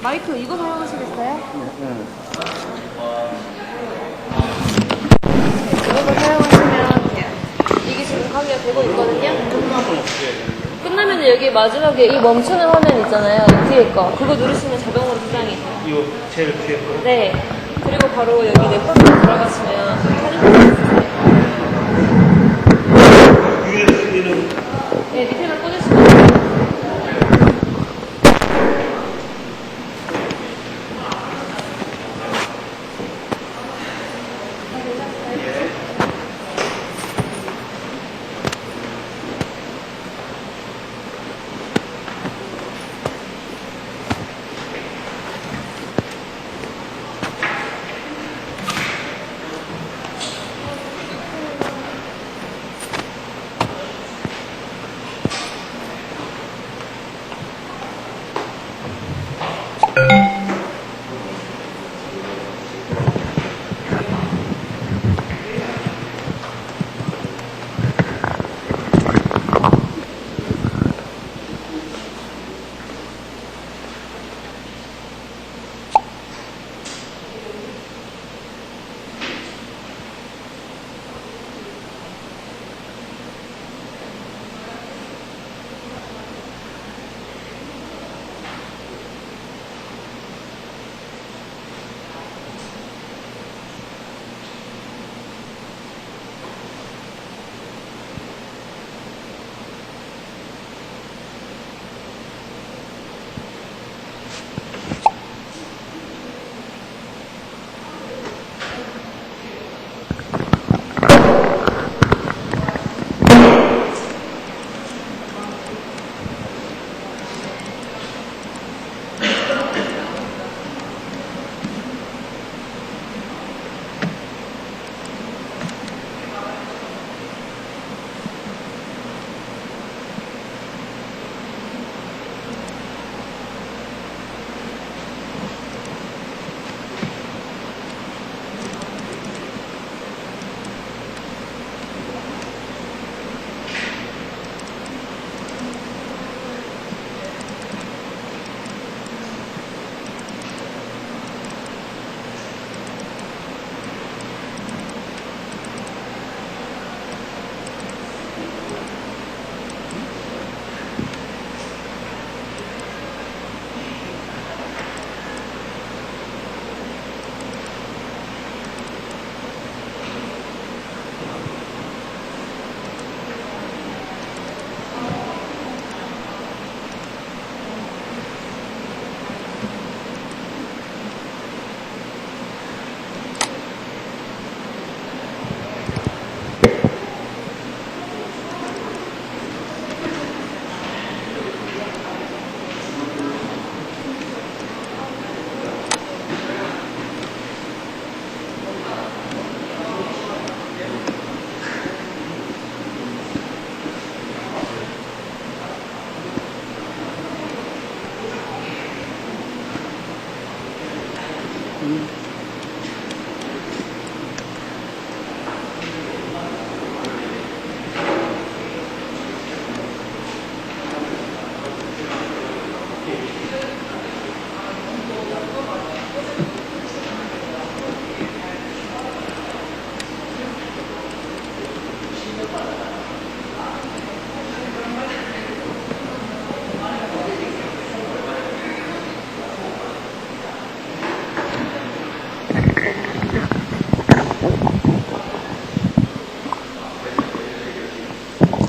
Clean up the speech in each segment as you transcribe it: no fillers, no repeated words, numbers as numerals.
마이크 이거 사용하시겠어요? 네. 이거를 사용하시면 돼요. 이게 지금 가기가 되고 있거든요. 끝나면 여기 마지막에 이 멈추는 화면 있잖아요. 이 뒤에 거. 그거 누르시면 자동으로 저장이 돼요. 이거 제일 뒤에 거? 네. 그리고 바로 여기 랩터로 들어가시면 사진 찍을 수 있어요. USB는? 네, 밑에만 꽂으시면 돼요.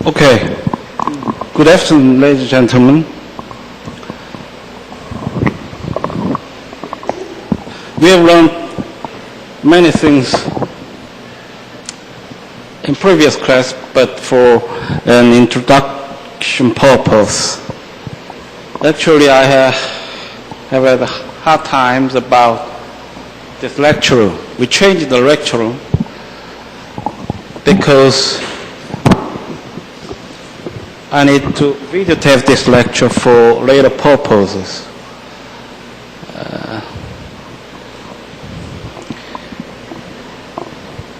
Okay. Good afternoon, ladies and gentlemen. We have learned many things in previous class, but for an introduction purpose. Actually, I have had hard times about this lecture room. We changed the lecture room because I need to videotape this lecture for later purposes.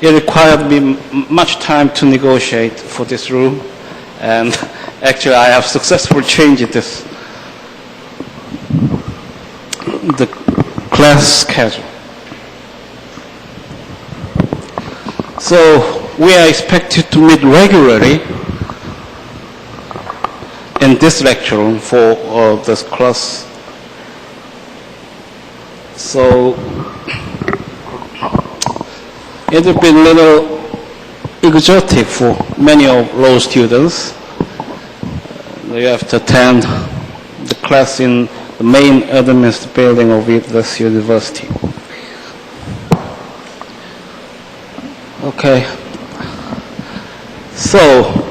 It required me much time to negotiate for this room, and actually I have successfully changed this the class schedule. So we are expected to meet regularly in this lecture room for this class. So it will be a little exotic for many of law students. You have to attend the class in the main administrative building of this university. Okay. So,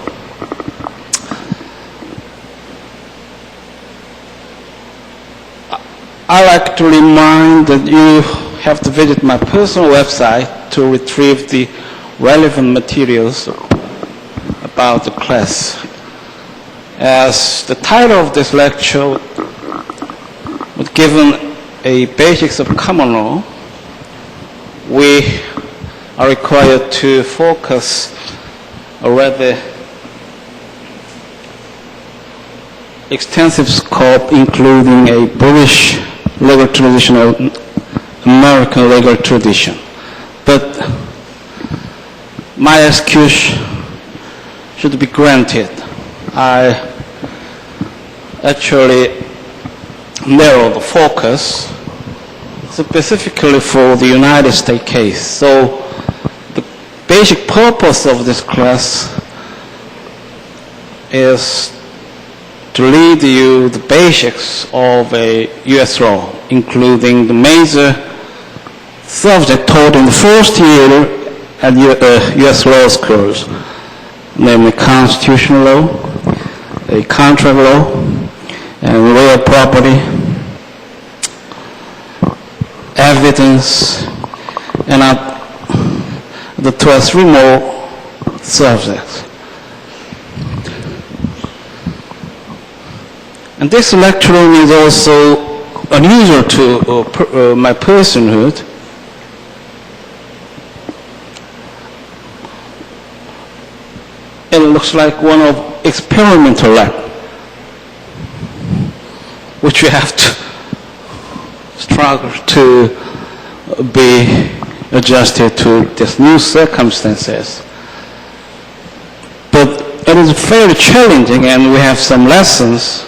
I like to remind that you have to visit my personal website to retrieve the relevant materials about the class. As the title of this lecture was given a basics of common law, we are required to focus a rather extensive scope, including a British legal tradition or American legal tradition. But my excuse should be granted. I actually narrowed the focus specifically for the United States case. So the basic purpose of this class is to lead you the basics of a U.S. law, including the major subject taught in the first year at U.S. law schools, namely constitutional law, a contract law, and real property, evidence, and the 2 or 3 more subjects. And this lecture room is also unusual to my personhood. It looks like one of experimental lab, which we have to struggle to be adjusted to these new circumstances. But it is fairly challenging, and we have some lessons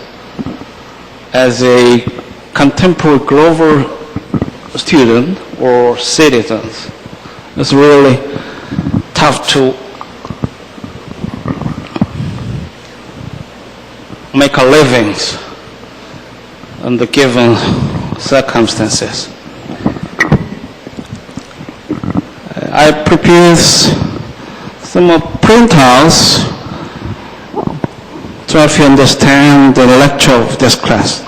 as a contemporary global student or citizens. It's really tough to make a living under given circumstances. I prepared some printouts to help you understand the lecture of this class.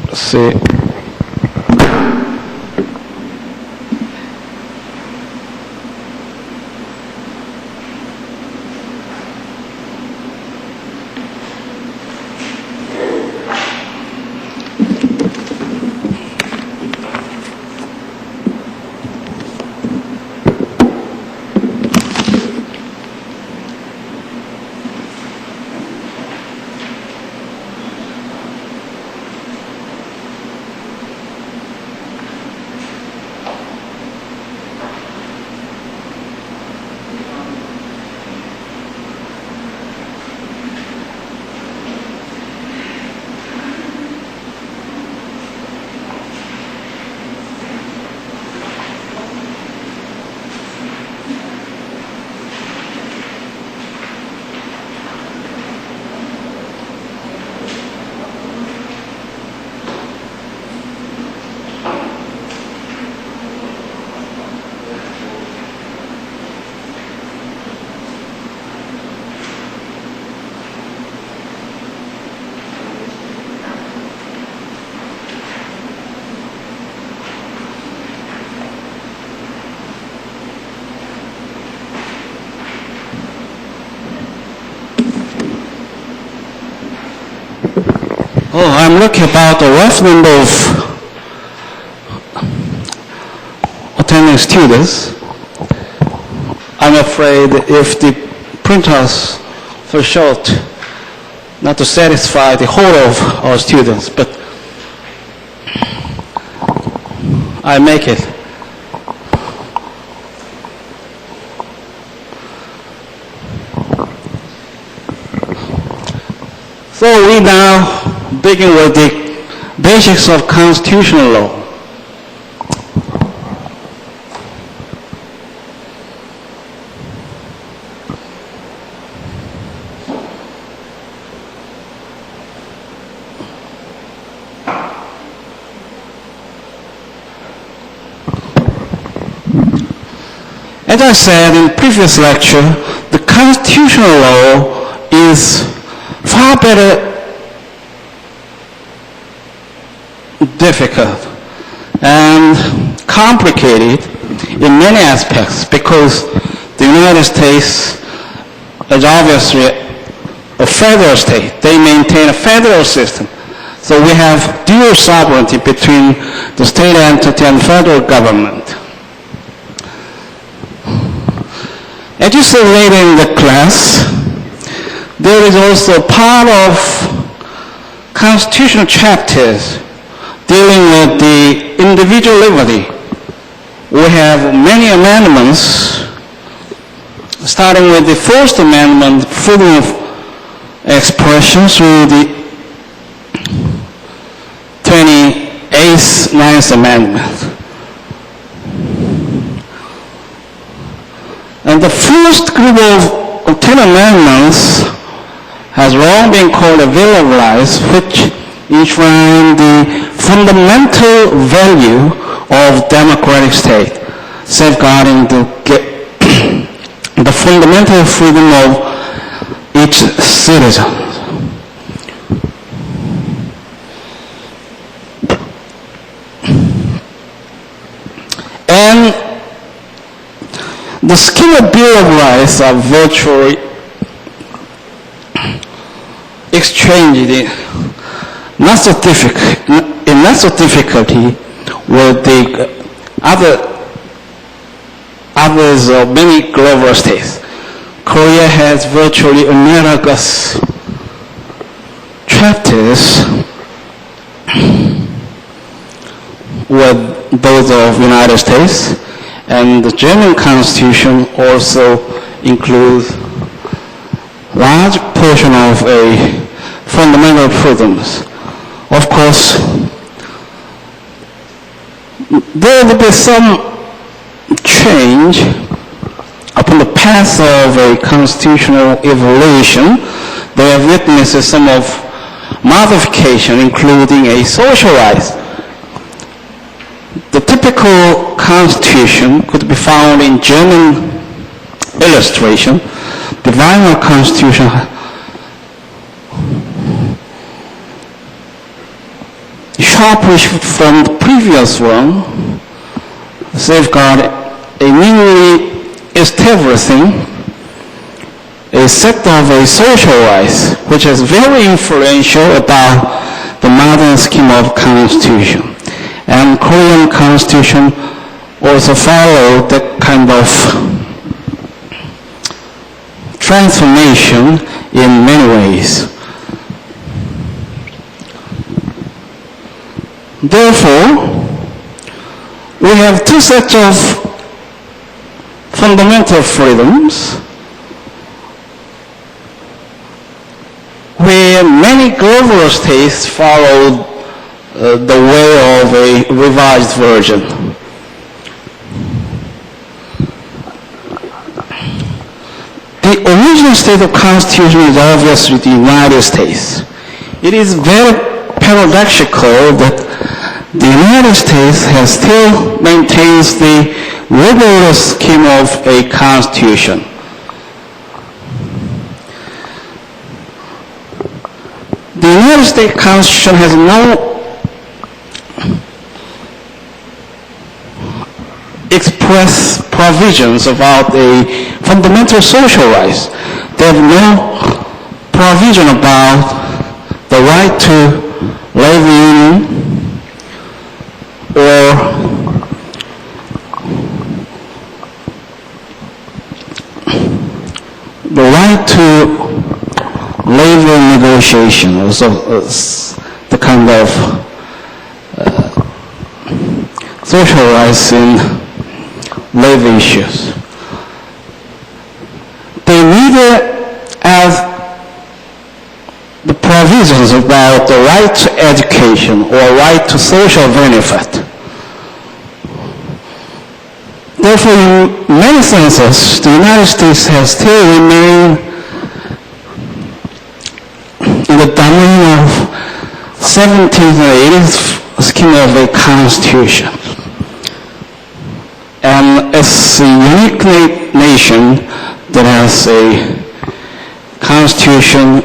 Let's see. Oh, I'm looking about a rough number of attending students. I'm afraid if the printouts are short, not to satisfy the whole of our students, but I make it. So we now begin with the basics of constitutional law. As I said in previous lecture, the constitutional law is far better difficult and complicated in many aspects because the United States is obviously a federal state. They maintain a federal system. So we have dual sovereignty between the state entity and federal government. As you see later in the class, there is also part of constitutional chapters dealing with the individual liberty. We have many amendments, starting with the First Amendment, freedom of expression, through the 28th, 9th Amendment. And the first group of 10 amendments has long been called a Bill of Rights, which enshrine the fundamental value of democratic state, safeguarding the fundamental freedom of each citizen. And the scheme of Bill of Rights are virtually exchanged in not so difficulty with the others of many global states. Korea has virtually analogous chapters with those of United States, and the German Constitution also includes large portion of fundamental freedoms. Of course, there will be some change upon the path of a constitutional evolution. They have witnessed some of modification, including a social rights. The typical constitution could be found in German illustration. The Weimar Constitution sharply from the previous one, safeguard a newly establishing a set of a social rights, which is very influential about the modern scheme of constitution. And Korean constitution also followed that kind of transformation in many ways. Therefore, we have two sets of fundamental freedoms where many global states followed the way of a revised version. The original state of constitution is obviously the United States. It is very paradoxical that the United States has still maintains the rigorous scheme of a constitution. The United States Constitution has no express provisions about a fundamental social rights. They have no provision about the right to labor union or the right to labor negotiation, also the kind of social rights in labor issues. They neither add the provisions about the right to education or right to social benefit. Therefore, in many senses, the United States has still remained in the domain of 17th and 18th scheme of the Constitution. And it's a unique nation that has a constitution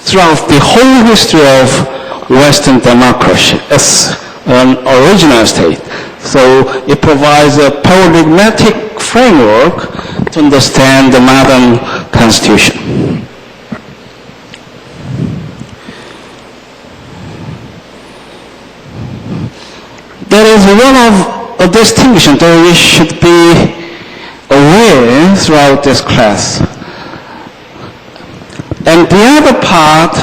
throughout the whole history of Western democracy. It's an original state. So it provides a paradigmatic framework to understand the modern constitution. There is one of a distinction that we should be aware throughout this class. And the other part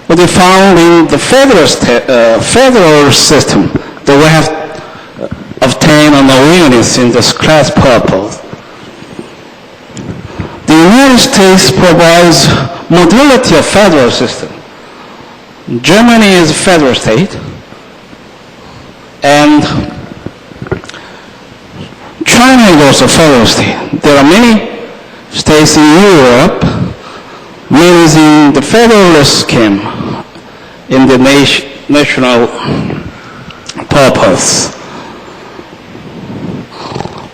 will be found in the federal system that we have obtained an awareness in this class purpose. The United States provides modality of federal system. Germany is a federal state, and China is also a federal state. There are many states in Europe using the federalist scheme in the national purpose.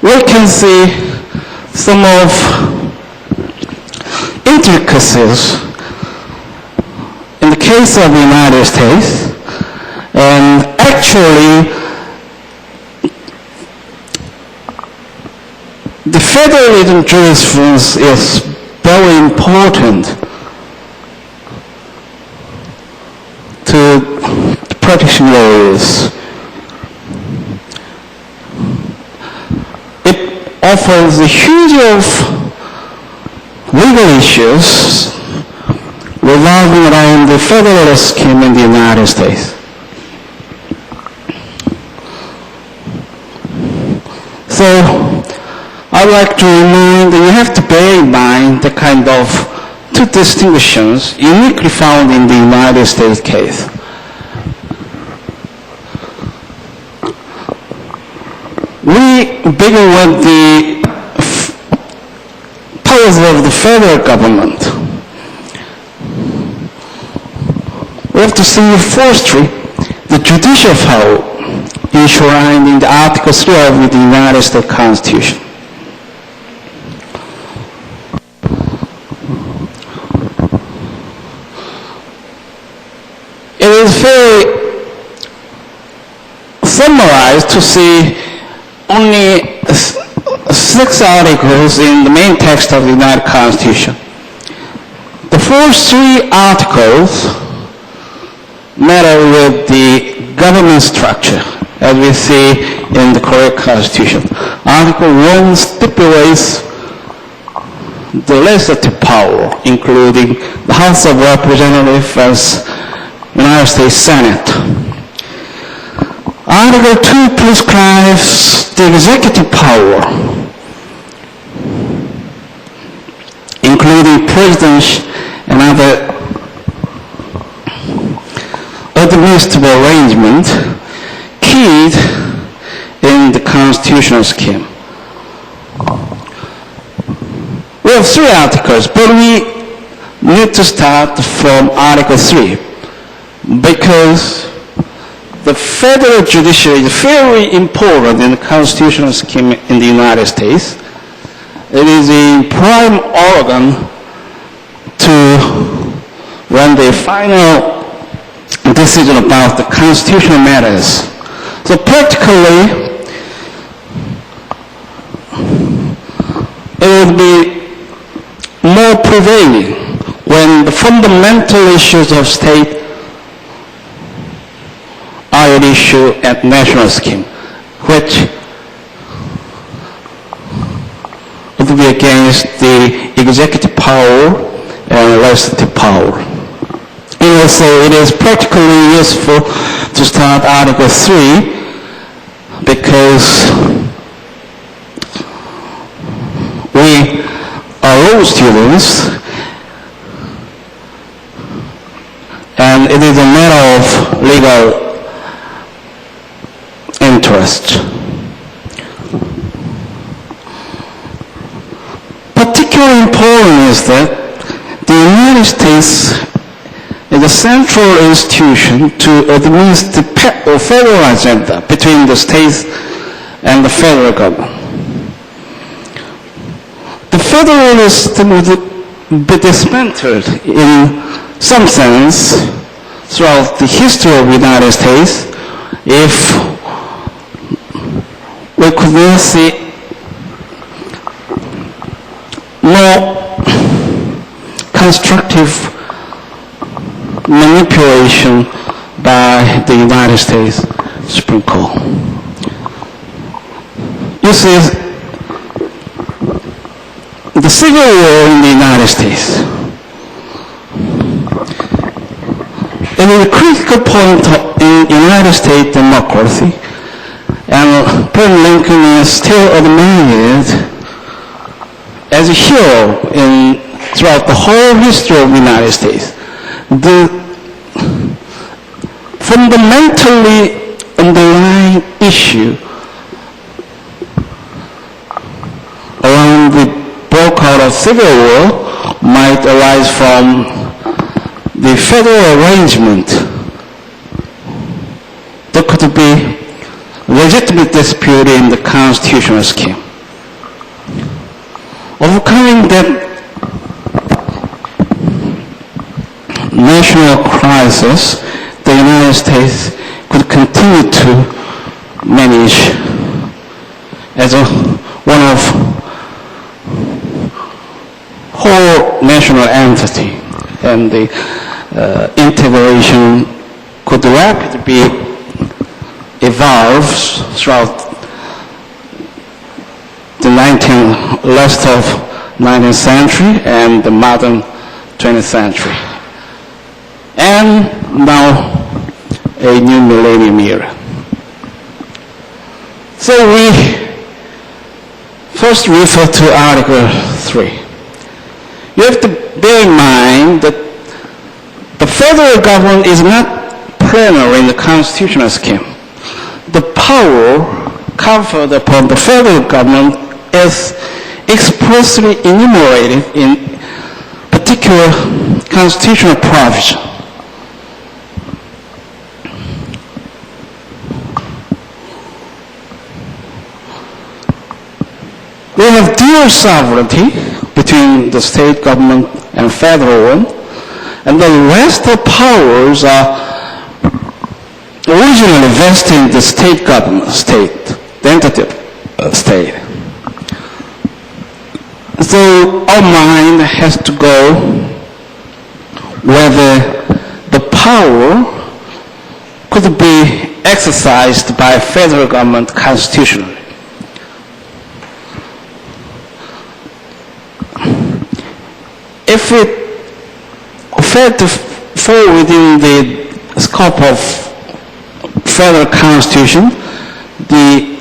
We can see some of intricacies in the case of the United States, and actually the federalism jurisprudence is very important to practicing lawyers. It offers a huge of legal issues revolving around the federalist scheme in the United States. So I'd like to remind that you have to bear in mind the kind of two distinctions uniquely found in the United States case. We begin with the powers of the federal government. We have to see firstly the judicial power enshrined in the Article 3 of the United States Constitution. It is very summarized to see only 6 articles in the main text of the United Constitution. The first 3 articles matter with the government structure, as we see in the Korean Constitution. Article 1 stipulates the legislative power, including the House of Representatives as United States Senate. Article 2 prescribes the executive power, including presidents and other administrative arrangement keyed in the constitutional scheme. We have 3 articles, but we need to start from Article 3 because the federal judiciary is very important in the constitutional scheme in the United States. It is a prime organ to render the final decision about the constitutional matters. So practically, it would be more prevailing when the fundamental issues of state are at issue at national scheme, which would be against the executive power and legislative power. In also it is practically useful to start Article 3 because we are law students and it is a matter of legal interest. Particularly important is that the United States is a central institution to administer the federal agenda between the states and the federal government. The federal system would be dismantled in some sense throughout the history of the United States if we could not see no constructive manipulation by the United States Supreme Court. You see, the civil war in the United States it is a critical point in United States democracy, and President Lincoln is still admired as a hero throughout the whole history of the United States. The fundamentally underlying issue around the breakout of civil war might arise from the federal arrangement. There could be legitimate dispute in the constitutional scheme. Overcoming that national crisis, the United States could continue to manage as one of whole national entity, and the integration could rapidly evolve throughout the last of 19th century and the modern 20th century, and now a new millennium era. So we first refer to Article 3. You have to bear in mind that the federal government is not plenary in the constitutional scheme. The power conferred upon the federal government is expressly enumerated in particular constitutional provision. We have dual sovereignty between the state government and federal one, and the rest of powers are originally vested in the state government, the entity state. So our mind has to go whether the power could be exercised by federal government constitutionally. If it failed to fall within the scope of federal constitution, the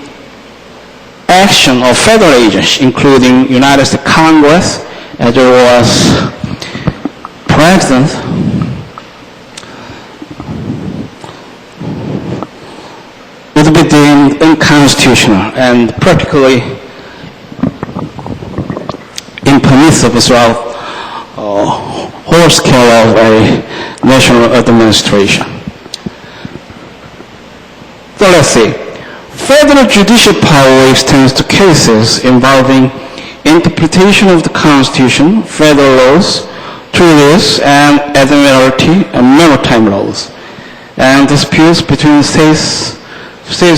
action of federal agents, including United States Congress as well as President, would be deemed unconstitutional and practically impermissible throughout whole scale of a national administration. So let's see. Federal judicial power extends to cases involving interpretation of the Constitution, federal laws, treaties, and admiralty and maritime laws, and disputes between states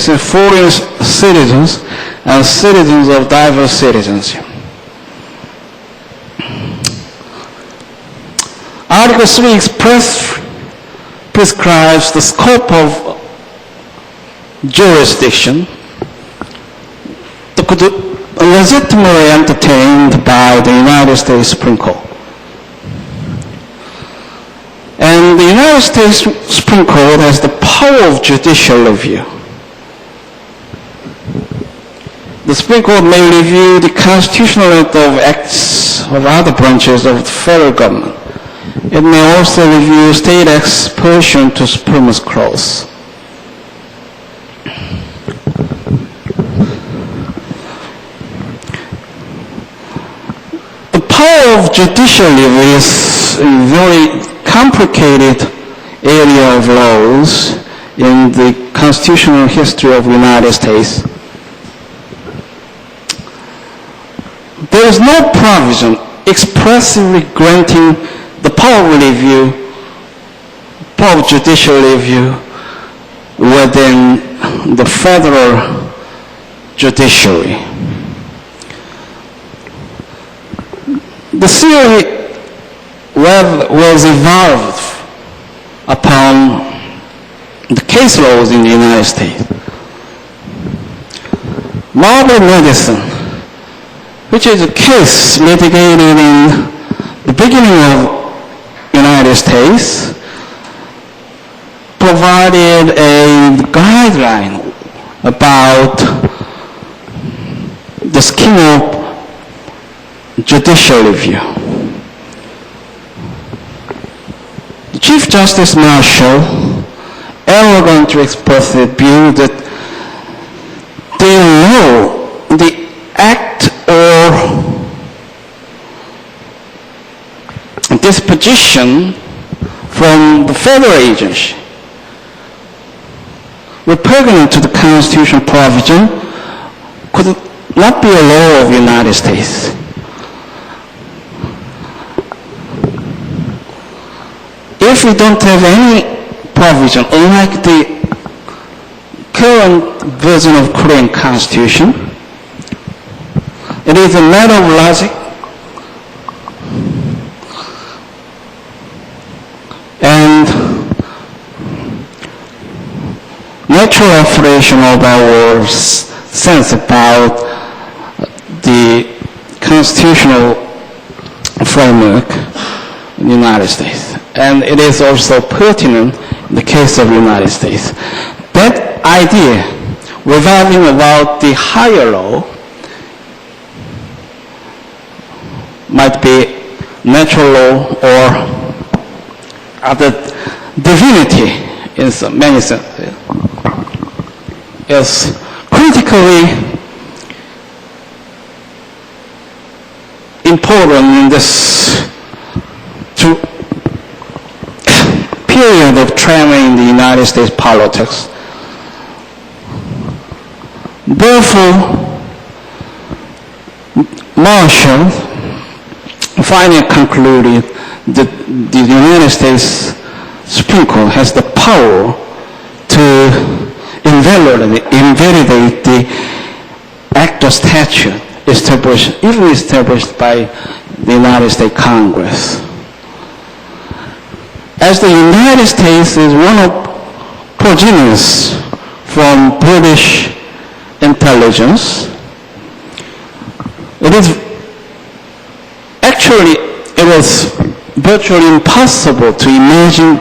and foreign citizens and citizens of diverse citizenship. Article 3 prescribes the scope of jurisdiction that could be legitimately entertained by the United States Supreme Court. And And the United States Supreme Court has the power of judicial review. The Supreme Court may review the constitutionality of acts of other branches of the federal government. It may also review state acts pursuant to Supremacy Clause. The power of judicial review is a very complicated area of laws in the constitutional history of the United States. There is no provision expressly granting the power of judicial review within the federal judiciary. The theory was evolved upon the case laws in the United States. Marble medicine, which is a case litigated in the beginning of United States, provided a guideline about the scheme of judicial review. The Chief Justice Marshall arrogantly expressed the view that they know the act or disposition from the federal agency repugnant to the Constitution provision could not be a law of the United States. If we don't have any provision, unlike the current version of Korean Constitution, it is a matter of logic and natural operation of our sense about the constitutional framework in the United States. And it is also pertinent in the case of the United States. That idea revolving about the higher law might be natural law or other divinity in many senses, is critically important in this period of traveling in the United States politics. Therefore, Marshall finally concluded that the United States Supreme Court has the power to invalidate the act or statute established by the United States Congress. As the United States is one of progenitors from British intelligence, it was virtually impossible to imagine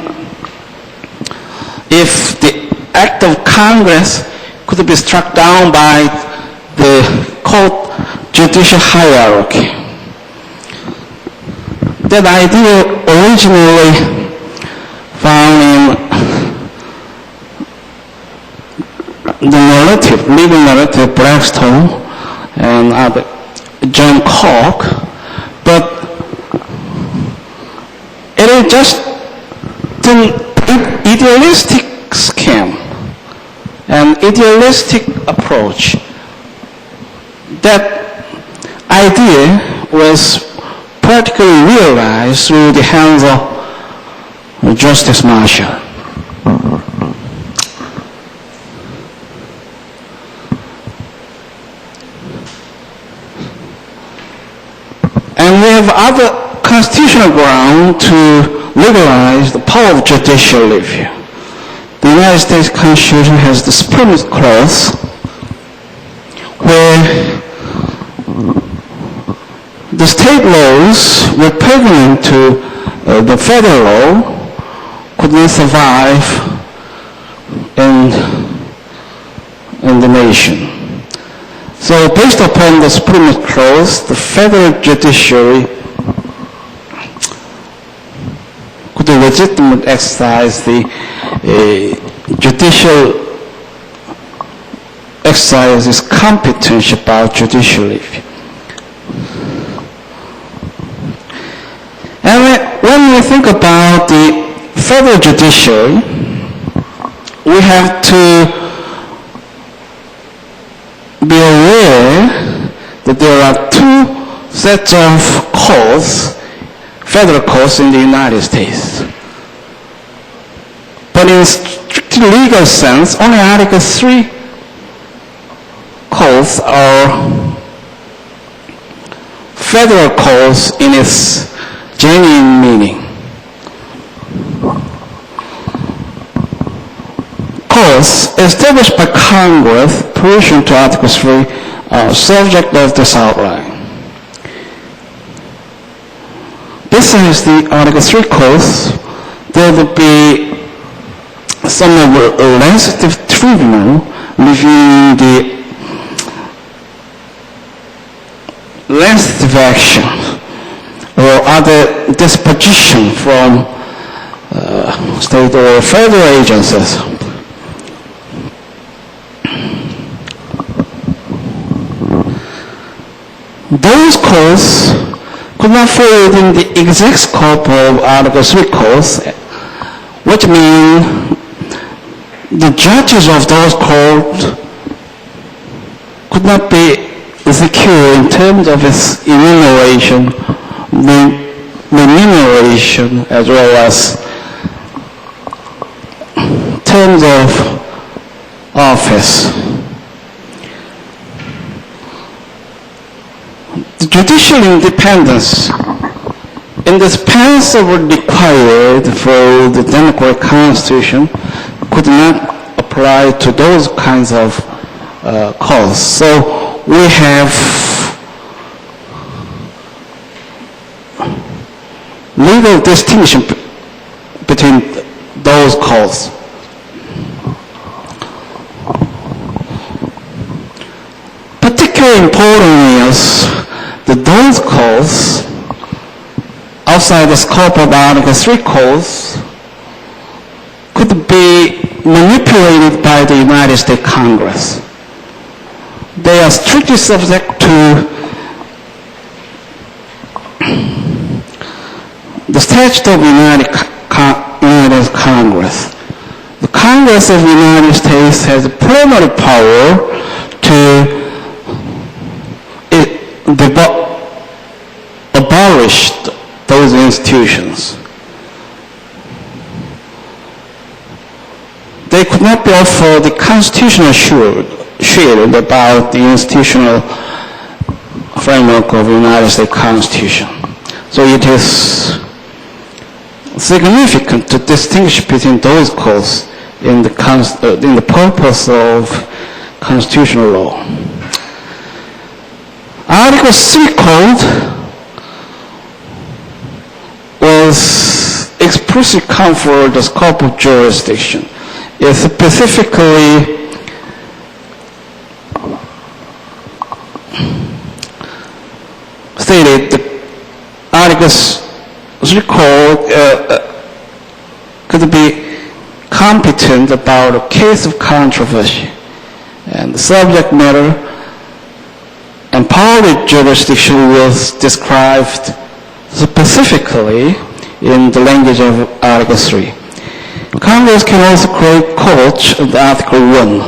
if the act of Congress could be struck down by the court judicial hierarchy. That idea originally found in the legal narrative, Blackstone and John Locke, but it is just an idealistic scheme, an idealistic approach. That idea was practically realized through the hands of Justice Marshall. And we have other constitutional ground to legalize the power of judicial review. The United States Constitution has the Supremacy Clause, where the state laws repugnant to the federal law could not survive in the nation. So based upon the Supreme Clause, the federal judiciary could legitimately exercise the judicial exercise its competence about judicial review. And when we think about the federal judiciary, we have to be aware that there are two sets of courts, federal courts in the United States. But in strictly legal sense, only Article 3 courts are federal courts in its genuine meaning. Courts established by Congress pursuant to Article 3 are subject of this outline. Besides the Article 3 courts, there will be some legislative tribunal reviewing the legislative action or other disposition from state or federal agencies. Those courts could not fall within the exact scope of Article 3 courts, which means the judges of those courts could not be secure in terms of its remuneration as well as terms of office. The judicial independence indispensable required for the democratic constitution could not apply to those kinds of courts. So we have legal distinction between those courts. Particularly important is that those courts outside the scope of Article 3 courts could be manipulated by the United States Congress. They are strictly subject to the statute of United Congress. The Congress of the United States has primary power to abolish those institutions. They could not be offered the constitutional shield about the institutional framework of the United States Constitution. So it is significant to distinguish between those courts in the purpose of constitutional law. Article 3 code was explicitly conferred the scope of jurisdiction. It specifically stated that Article 3 code could be competent about a case of controversy, and the subject matter and power of jurisdiction was described specifically in the language of Article 3. Congress can also create courts under Article 1.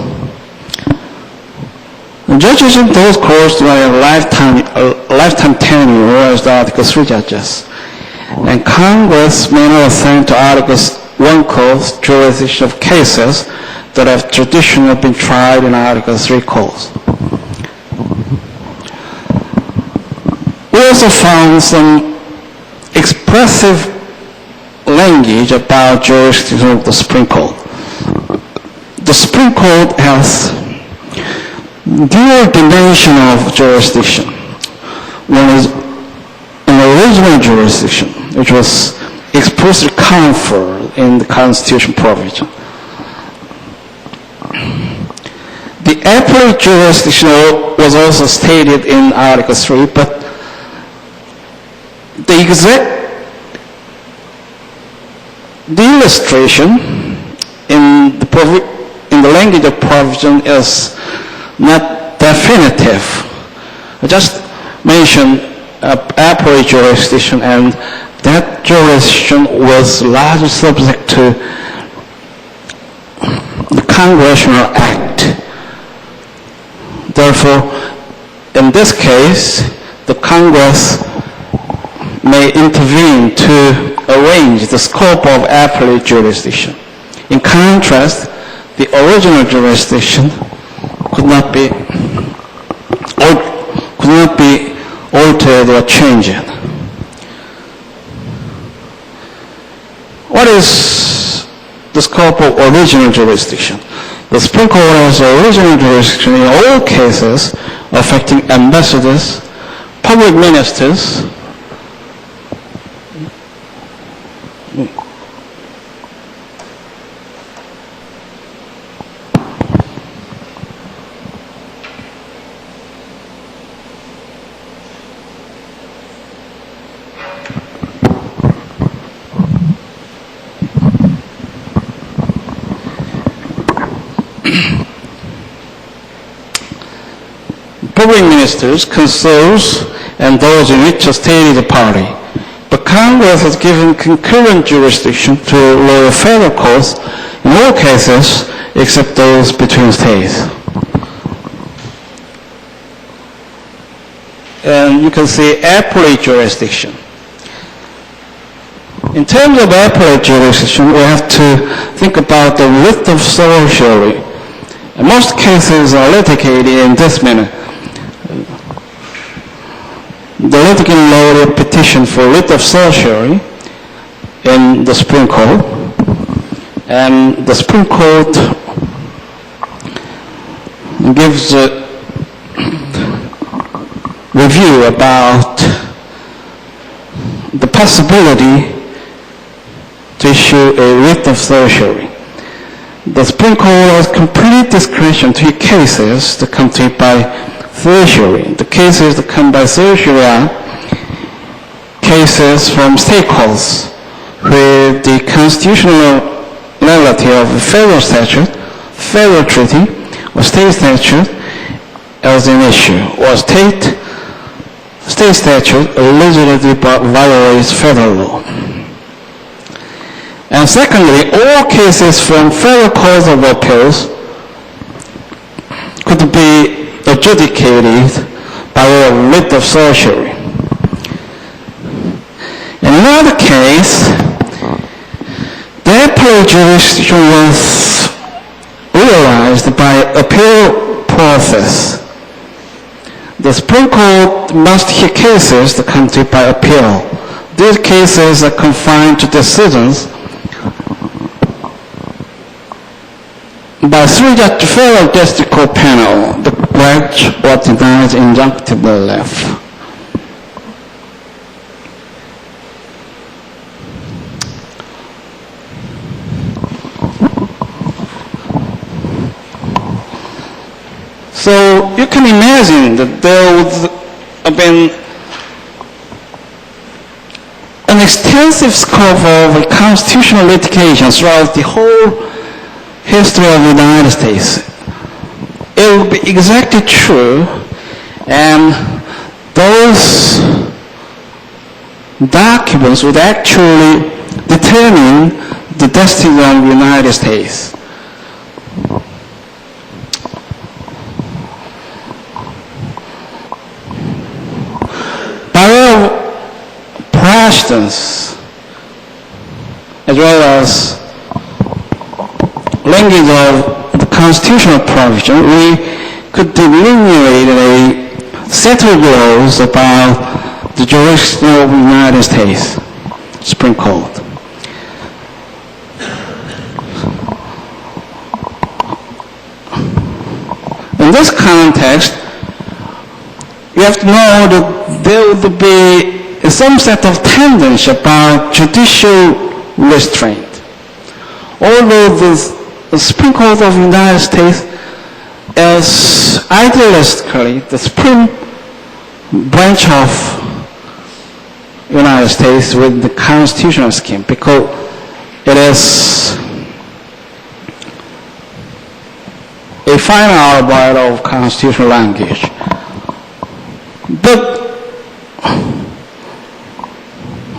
The judges in those courts have a lifetime tenure as the Article 3 judges. And Congress may not assign to Article 1 courts jurisdiction of cases that have traditionally been tried in Article 3 courts. We also found some expressive language about jurisdiction of the Supreme Court. The Supreme Court has dual dimension of jurisdiction. One is an original jurisdiction, which was explicitly conferred in the Constitution provision. The appellate jurisdiction was also stated in Article 3, but the illustration in the language of provision is not definitive. I just mentioned appellate jurisdiction, and that jurisdiction was largely subject to the Congressional Act. Therefore, in this case, the Congress may intervene to arrange the scope of appellate jurisdiction. In contrast, the original jurisdiction could not be altered or changed. What is the scope of original jurisdiction? The Supreme Court has original jurisdiction in all cases affecting ambassadors, public ministers, public ministers, consuls, and those in which a state is a party. But Congress has given concurrent jurisdiction to lower federal courts in all cases except those between states. And you can see appellate jurisdiction. In terms of appellate jurisdiction, we have to think about the writ of certiorari. Most cases are litigated in this manner. The litigant lowered a petition for writ of certiorari in the Supreme Court, and the Supreme Court gives a review about the possibility to issue a writ of certiorari. The Supreme Court has complete discretion to hear cases that come to it by certiorari. The cases that come by certiorari are cases from state courts where the constitutionality of a federal statute, federal treaty, or state statute as an issue, or state statute allegedly violates federal law. And secondly, all cases from federal courts of appeals could be adjudicated by a writ of certiorari. In another case, the appellate jurisdiction was realized by appeal process. The Supreme Court must hear cases that come to it by appeal. These cases are confined to decisions by three-judge federal district court panel that grants or denies injunctive relief. So you can imagine that there would have been an extensive scope of constitutional litigation throughout the whole history of the United States. It would be exactly true, and those documents would actually determine the destiny of the United States. By way of precedence, as well as language of the constitutional provision, we could delineate a set of laws about the jurisdiction of the United States Supreme Court. In this context, you have to know that there would be some set of tendency about judicial restraint. Although the Supreme Court of the United States is idealistically the supreme branch of United States with the constitutional scheme, because it is a final arbiter of constitutional language. But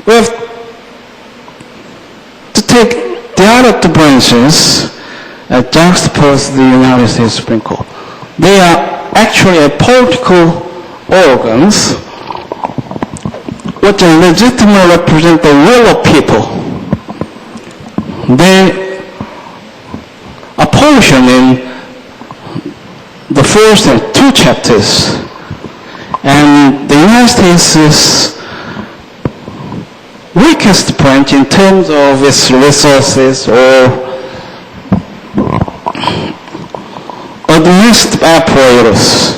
we have to take the other two branches and juxtapose the United States Supreme Court. They are actually political organs which legitimately represent the will of people. They are portioned in the first and two chapters, and the United States is weakest branch in terms of its resources or domestic apparatus.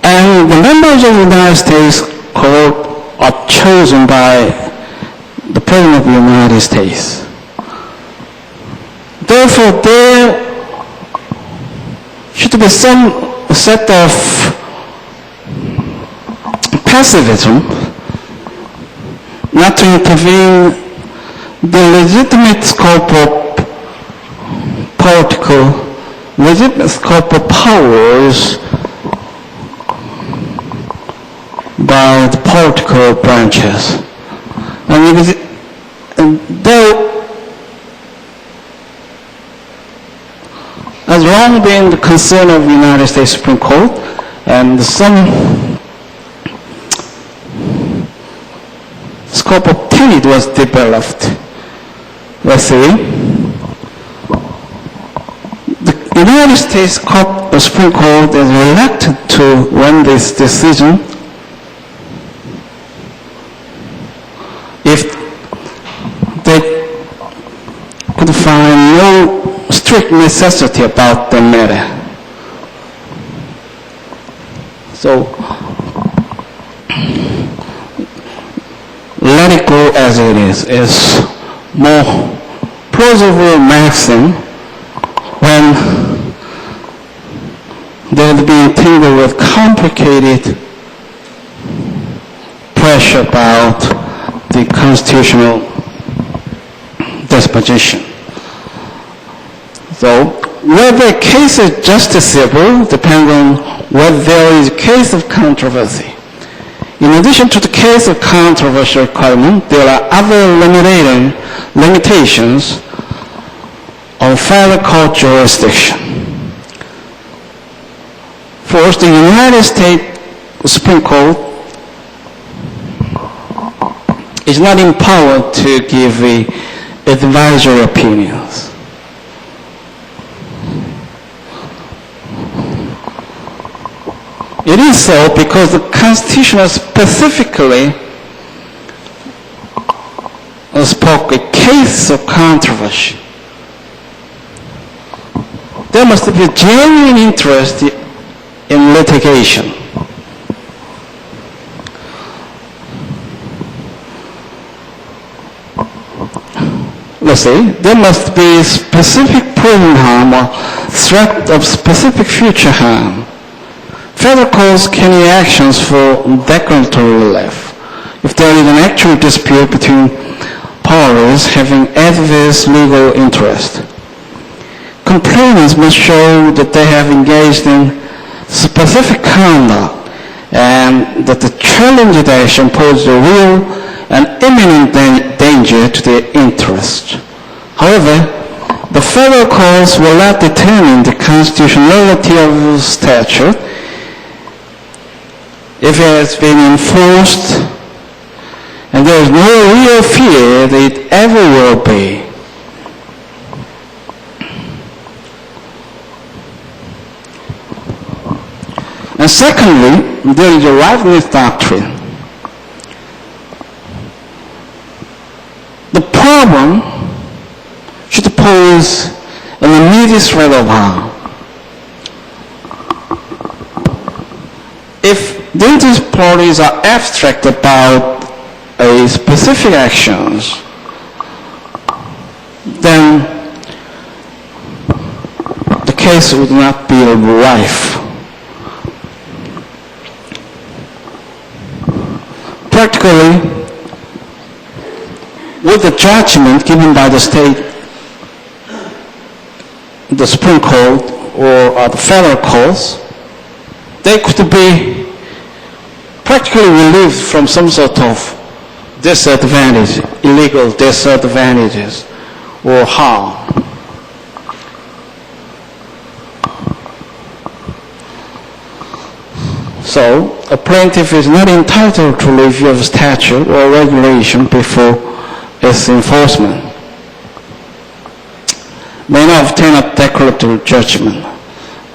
And the members of the United States Court are chosen by the President of the United States. Therefore, there should be some set of pacifism not to intervene the legitimate scope of legitimate scope of powers by the political branches. And there has long been the concern of the United States Supreme Court, and some scope of tenant was developed. Let's see. The United States Supreme Court is reluctant to run this decision if they could find no strict necessity about the matter. So, let it go as it is more plausible maxim when they'll be entangled with complicated pressure about the constitutional disposition. So, whether a case is justiciable depends on whether there is a case of controversy. In addition to the case of controversy requirement, there are other limitations on federal court jurisdiction. First, the United States Supreme Court is not empowered to give advisory opinions. It is so because the Constitution specifically spoke a case of controversy. There must be a genuine interest in litigation. Let's say there must be specific present harm or threat of specific future harm. Federal courts can take actions for declaratory relief if there is an actual dispute between parties having adverse legal interest. Complainants must show that they have engaged in specific conduct and that the challenged action poses a real and imminent danger to their interest. However, the federal courts will not determine the constitutionality of a statute if it has been enforced, and there is no real fear that it ever will be. And secondly, there is a rightness doctrine. The problem should pose an immediate threat of harm. If the interest parties are abstract about a specific actions, then the case would not be rife. Practically, with the judgment given by the state, the Supreme Court or the federal courts, they could be practically relieved from some sort of disadvantage, illegal disadvantages or harm. So, a plaintiff is not entitled to review of statute or regulation before its enforcement. May not obtain a declaratory judgment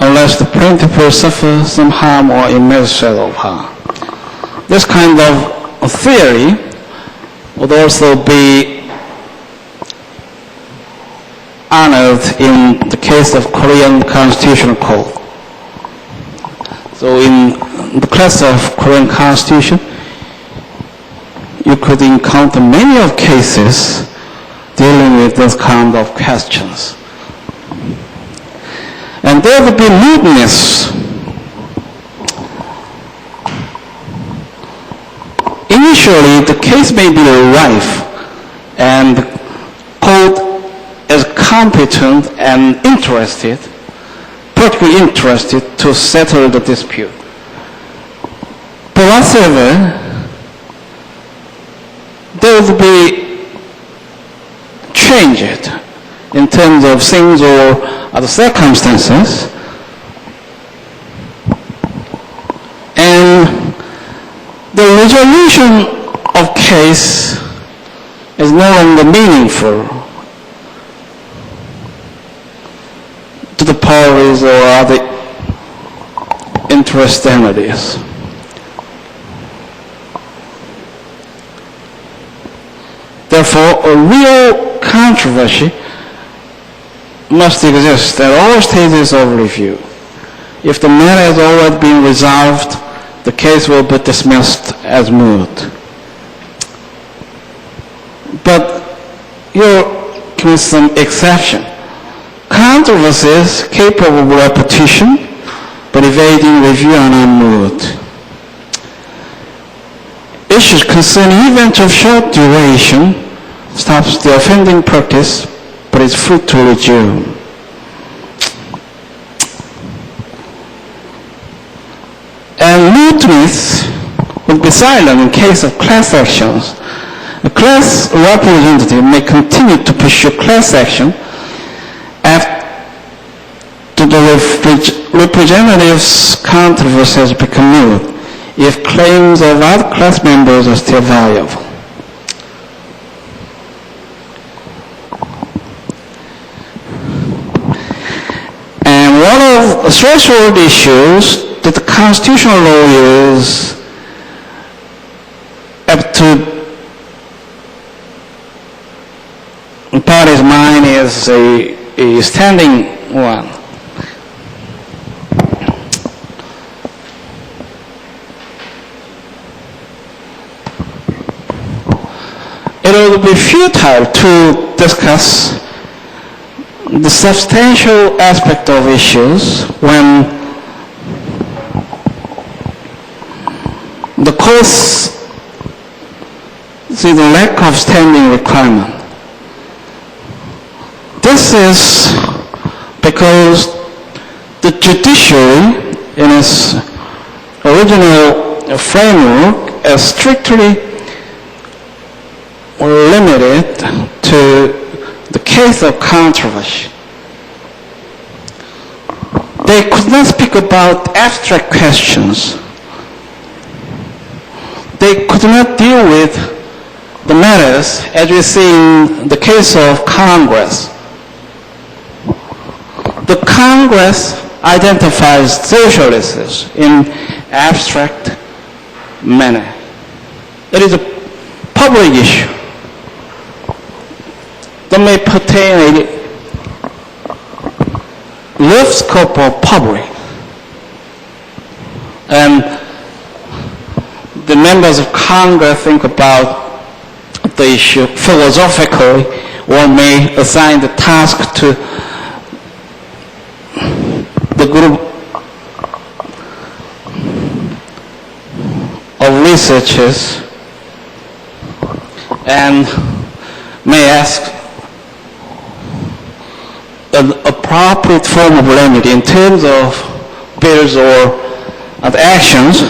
unless the plaintiff will suffer some harm or immense threat of harm. This kind of theory would also be honored in the case of Korean Constitutional Code. So in the class of Korean Constitution, you could encounter many of cases dealing with this kind of questions. And there would be mootness. Initially, the case may be rife, and the court is competent and interested, particularly interested to settle the dispute. But whatsoever, there would be changed in terms of things or other circumstances, and the resolution of case is no longer meaningful to the parties or other interest entities. Therefore, a real controversy must exist at all stages of review. If the matter has already been resolved, the case will be dismissed as moot. But here comes some exception. Controversies capable of repetition but evading review are not moot. Issues concerning events of short duration stops the offending practice but is free to resume. And mootness would be silent in case of class actions. A class representative may continue to pursue class action after the representative's controversy has become moot if claims of other class members are still viable. And one of the threshold issues that the constitutional lawyers have to parties' mind is a standing one. It would be futile to discuss the substantial aspect of issues when the courts see the lack of standing requirement. This is because the judiciary, in its original framework, is strictly limited to the case of controversy. They could not speak about abstract questions. They could not deal with the matters as we see in the case of Congress. The Congress identifies social issues in abstract manner. It is a public issue that may pertain a large scope of public. And members of Congress think about the issue philosophically, or may assign the task to the group of researchers and may ask an appropriate form of remedy in terms of bills or actions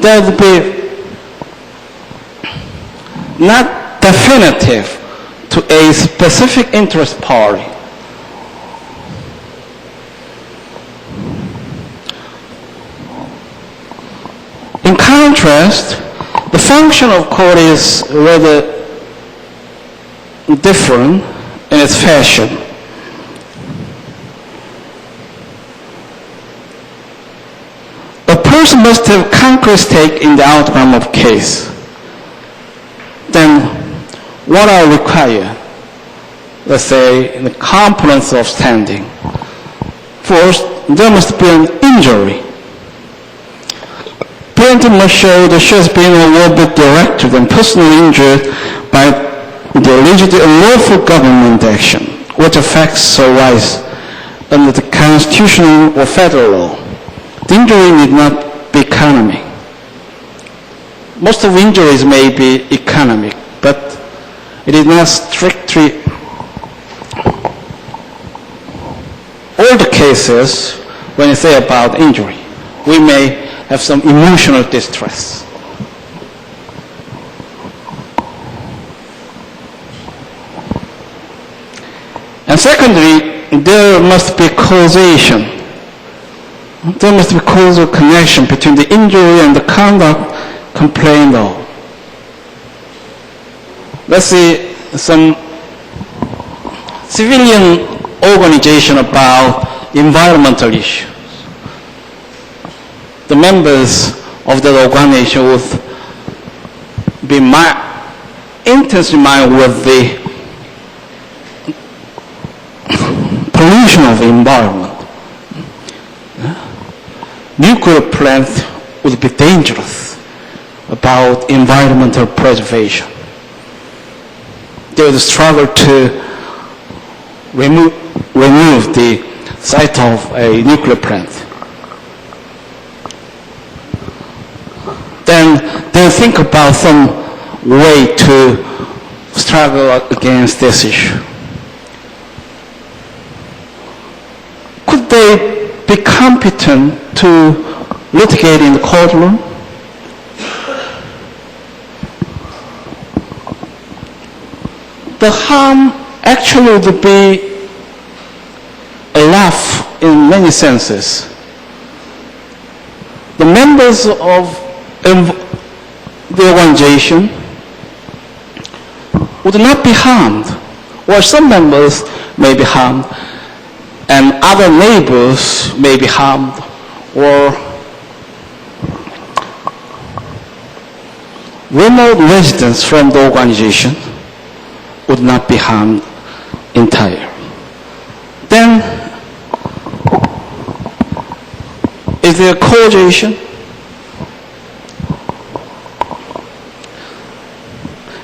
that would be not definitive to a specific interest party. In contrast, the function of court is rather different in its fashion. A person must have concrete stake in the outcome of case. Then what are required? Let's say the components of standing. First, there must be an injury. Plaintiff must show that she has been or will be directed and personally injured by the alleged unlawful government action, which affects her rights under the constitutional or federal law. The injury need not be economic. Most of injuries may be economic, but it is not strictly all the cases when you say about injury. We may have some emotional distress. And secondly, there must be causation. There must be causal connection between the injury and the conduct complained of. Let's see some civilian organization about environmental issues. The members of that organization would be intensely minded with the pollution of the environment. Nuclear plants would be dangerous about environmental preservation. They would struggle to remove the site of a nuclear plant. Then they think about some way to struggle against this issue. Could they be competent to litigate in the courtroom? The harm actually would be a laugh in many senses. The members of the organization would not be harmed, or some members may be harmed, and other neighbors may be harmed, or remote residents from the organization would not be harmed entirely. Then, is there causation?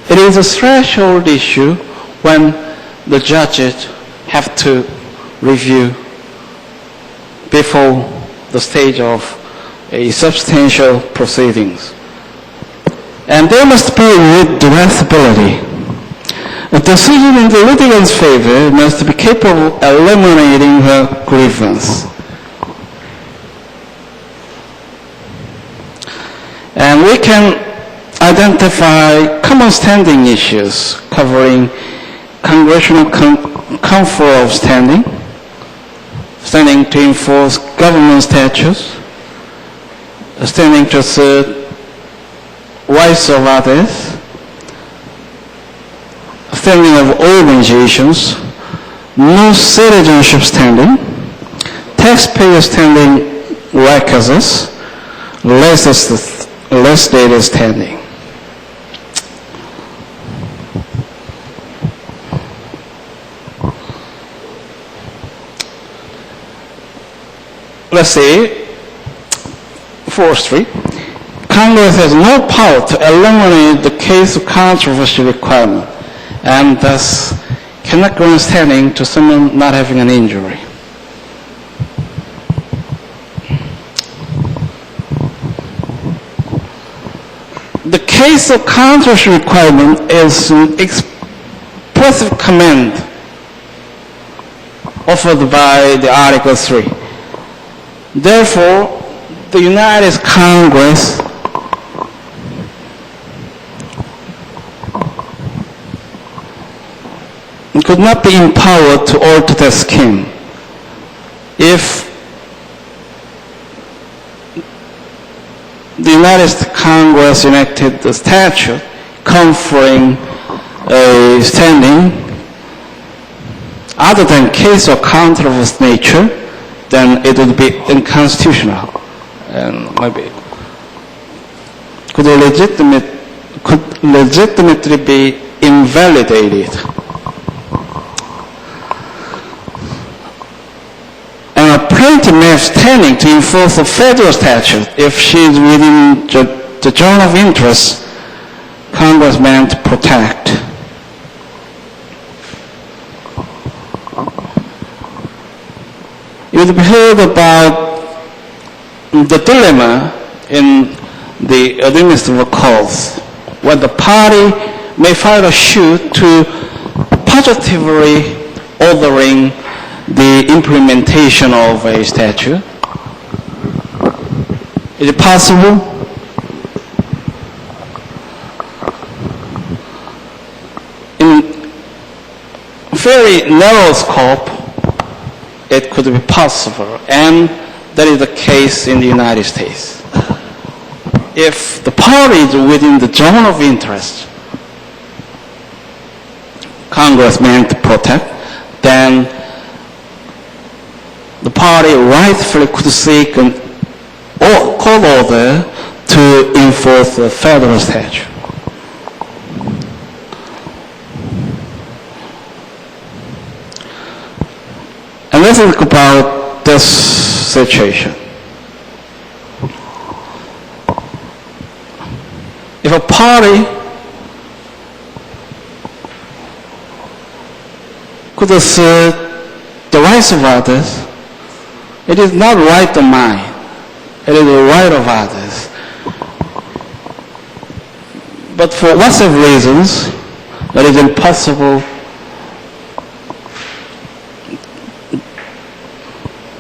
It is a threshold issue when the judges have to review before the stage of a substantial proceedings. And there must be redressability. A decision in the litigant's favor must be capable of eliminating her grievance. And we can identify common standing issues covering congressional confer of standing, standing to enforce government statutes, standing to assert rights of others, standing of organizations, no citizenship standing, taxpayer standing requisites, legislative standing. Let's say, forestry. Congress has no power to eliminate the case of controversy requirement and thus cannot grant standing to someone not having an injury. The case of controversy requirement is an expressive command offered by the Article 3. Therefore, the United States Congress could not be empowered to alter that scheme if the United States Congress enacted the statute conferring a standing other than case of controversial nature, then it would be unconstitutional and maybe could legitimately be invalidated. And a plaintiff may have standing to enforce a federal statute if she is within the zone of interest Congress meant to protect. You've heard about the dilemma in the administrative courts when the party may file a suit to positively ordering the implementation of a statute. Is it possible? In very narrow scope, it could be possible, and that is the case in the United States. If the party is within the zone of interest Congress meant to protect, then the party rightfully could seek a court order to enforce the federal statute. And let's think about this situation. If a party could assert the rights of others, it is not right of mine, it is the right of others. But for whatever reasons, it is impossible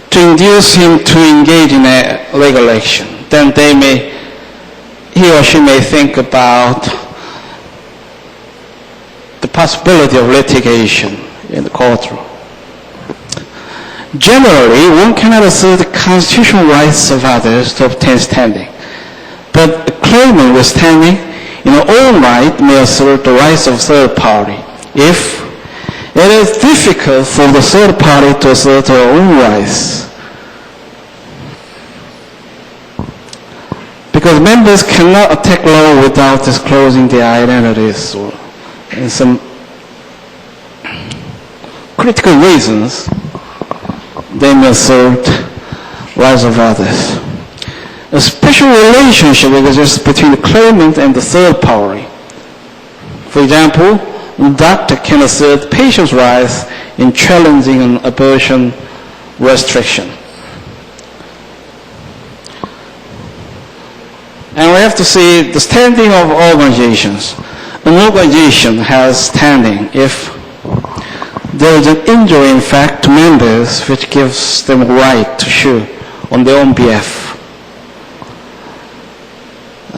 to induce him to engage in a legal action. Then he or she may think about the possibility of litigation in the courtroom. Generally, one cannot assert the constitutional rights of others to obtain standing, but a claimant with standing in her own right may assert the rights of third party if it is difficult for the third party to assert her own rights. Because members cannot attack law without disclosing their identities or in some critical reasons they may assert rights of others. A special relationship exists between the claimant and the third party. For example, a doctor can assert patient's rights in challenging an abortion restriction. And we have to see the standing of organizations. An organization has standing if there is an injury in fact to members which gives them a right to sue on their own behalf.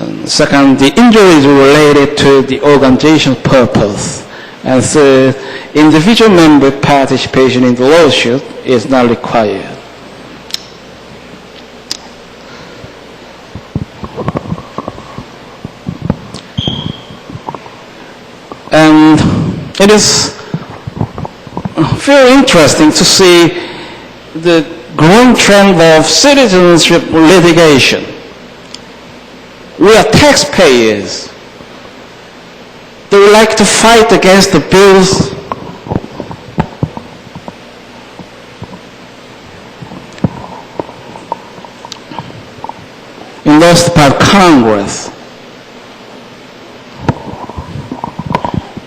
And second, the injury is related to the organization's purpose. And third, individual member participation in the lawsuit is not required. And it is very interesting to see the growing trend of citizenship litigation. We are taxpayers. They would like to fight against the bills in endorsed by Congress.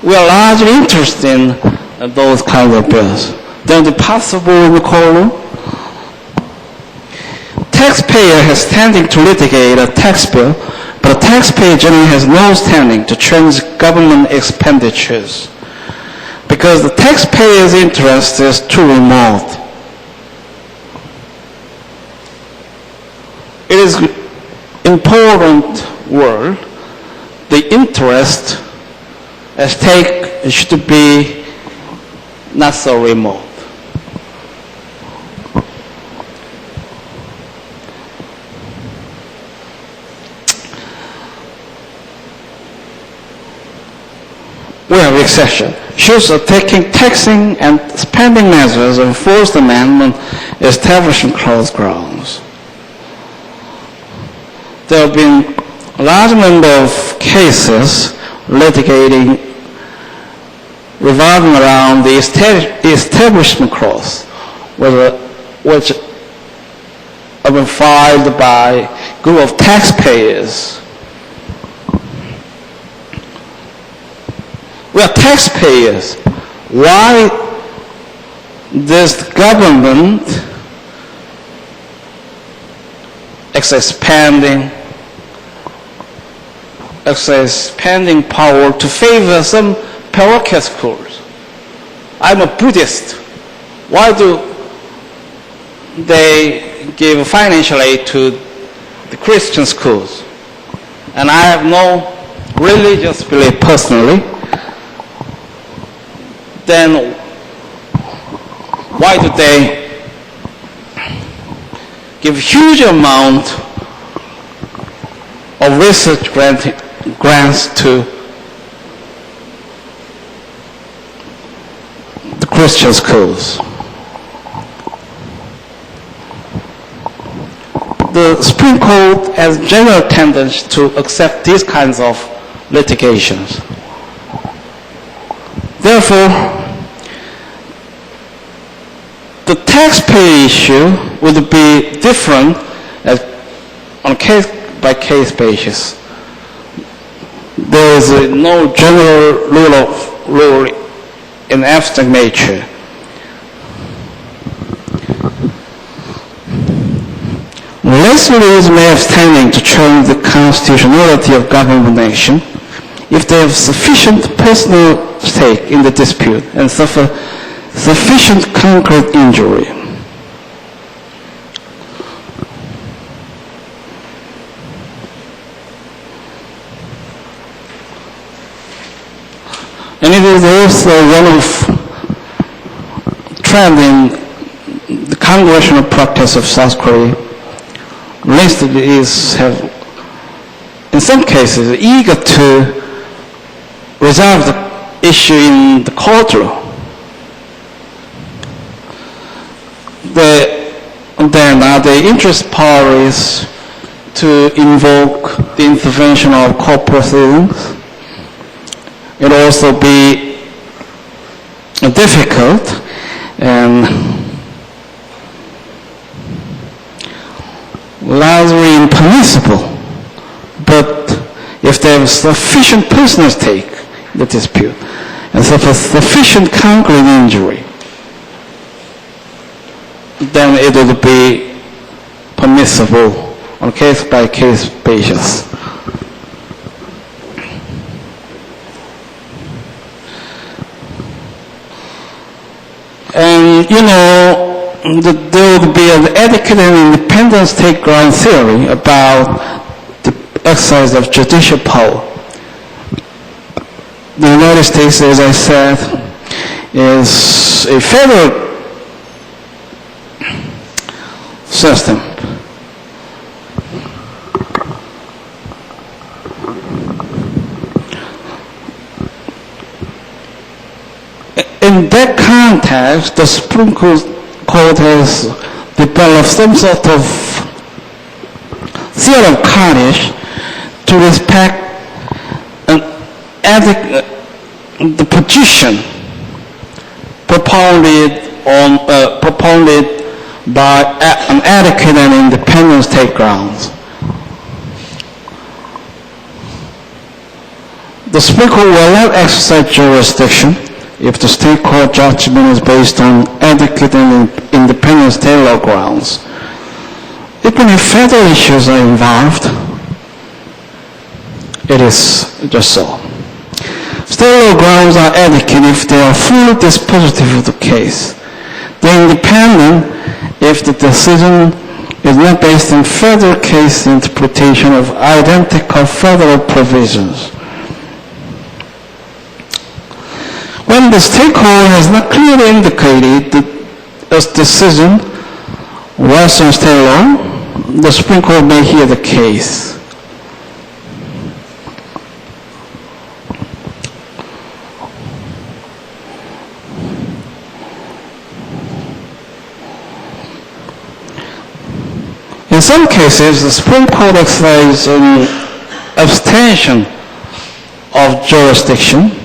We are largely interested in those kinds of bills. Then the possible in the courtroom. Taxpayer has standing to litigate a tax bill, but a taxpayer generally has no standing to change government expenditures because the taxpayer's interest is too remote. It is important word. The interest at stake should be not so remote. We have exception. Shows are taking taxing and spending measures of First Amendment Establishment Clause grounds. There have been a large number of cases litigating revolving around the Establishment Clause, which have been filed by a group of taxpayers. We are taxpayers. Why does the government exercise spending power to favor some parochial schools? I'm a Buddhist. Why do they give financial aid to the Christian schools? And I have no religious belief personally. Then why do they give huge amount of research grants to the Christian schools? The Supreme Court has general tendency to accept these kinds of litigations. Therefore, the taxpayer issue would be different on a case-by-case basis. There is no general rule in abstract nature. Legislators may have standing to challenge the constitutionality of government action if they have sufficient personal stake in the dispute and suffer sufficient concrete injury. And it is also one of trend in the congressional practice of South Korea. Legislators have, in some cases, eager to resolve the issue in the courtroom. Then are the interest parties to invoke the intervention of court proceedings? It will also be difficult and largely impermissible. But if there is sufficient personal stake in the dispute and sufficient concrete injury, then it would be permissible on a case-by-case basis. And there would be an adequate and independent state ground theory about the exercise of judicial power. The United States, as I said, is a federal system. In that context, the Supreme Court has developed some sort of theory of carnage to respect the position propounded by an adequate and independent state grounds. The Supreme Court will not exercise jurisdiction if the state court judgment is based on adequate and independent state law grounds. Even if federal issues are involved, it is just so. State law grounds are adequate if they are fully dispositive of the case. They're independent if the decision is not based on federal case interpretation of identical federal provisions. When the state court has not clearly indicated that its decision was on state law, the Supreme Court may hear the case. In some cases, the Supreme Court exercises an abstention of jurisdiction.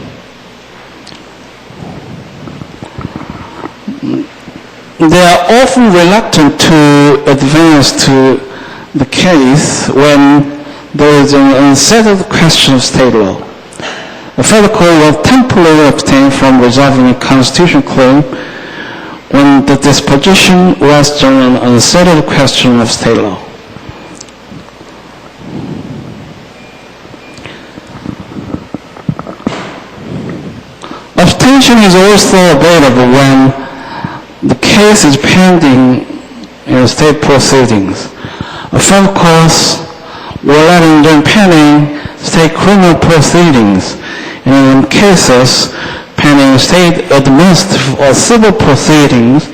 They are often reluctant to advance to the case when there is an unsettled question of state law. The federal court will temporarily abstain from resolving a constitutional claim when the disposition rests on an unsettled question of state law. Abstention is also available when the case is pending in state proceedings. A federal court will let in pending state criminal proceedings, and in cases pending state administrative or civil proceedings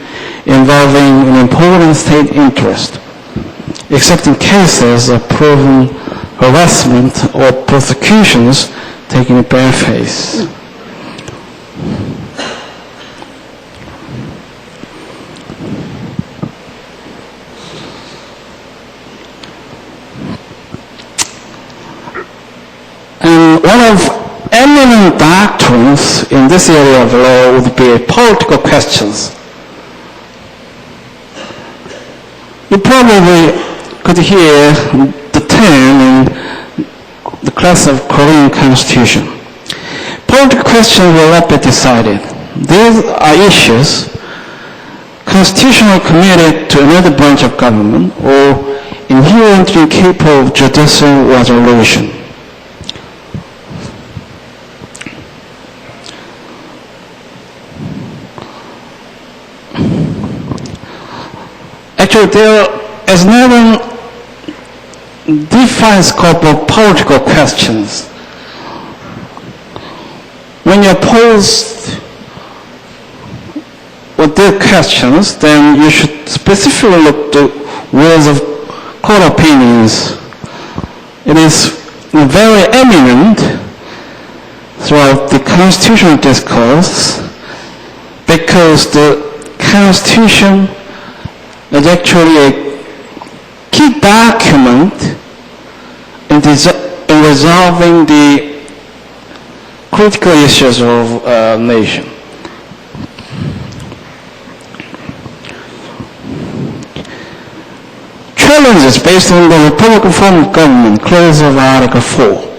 involving an important state interest, except in cases of proven harassment or prosecutions taking a bare face. And one of eminent doctrines in this area of law would be political questions. You probably could hear the term in the class of Korean Constitution. Political questions will not be decided. These are issues constitutionally committed to another branch of government or inherently capable of judicial resolution. Actually, there is no defined scope of political questions. When you're posed with these questions, then you should specifically look to rules of court opinions. It is very eminent throughout the constitutional discourse because the Constitution is actually a key document in resolving the critical issues of a nation. Challenges based on the Republican form of government, clause of Article 4.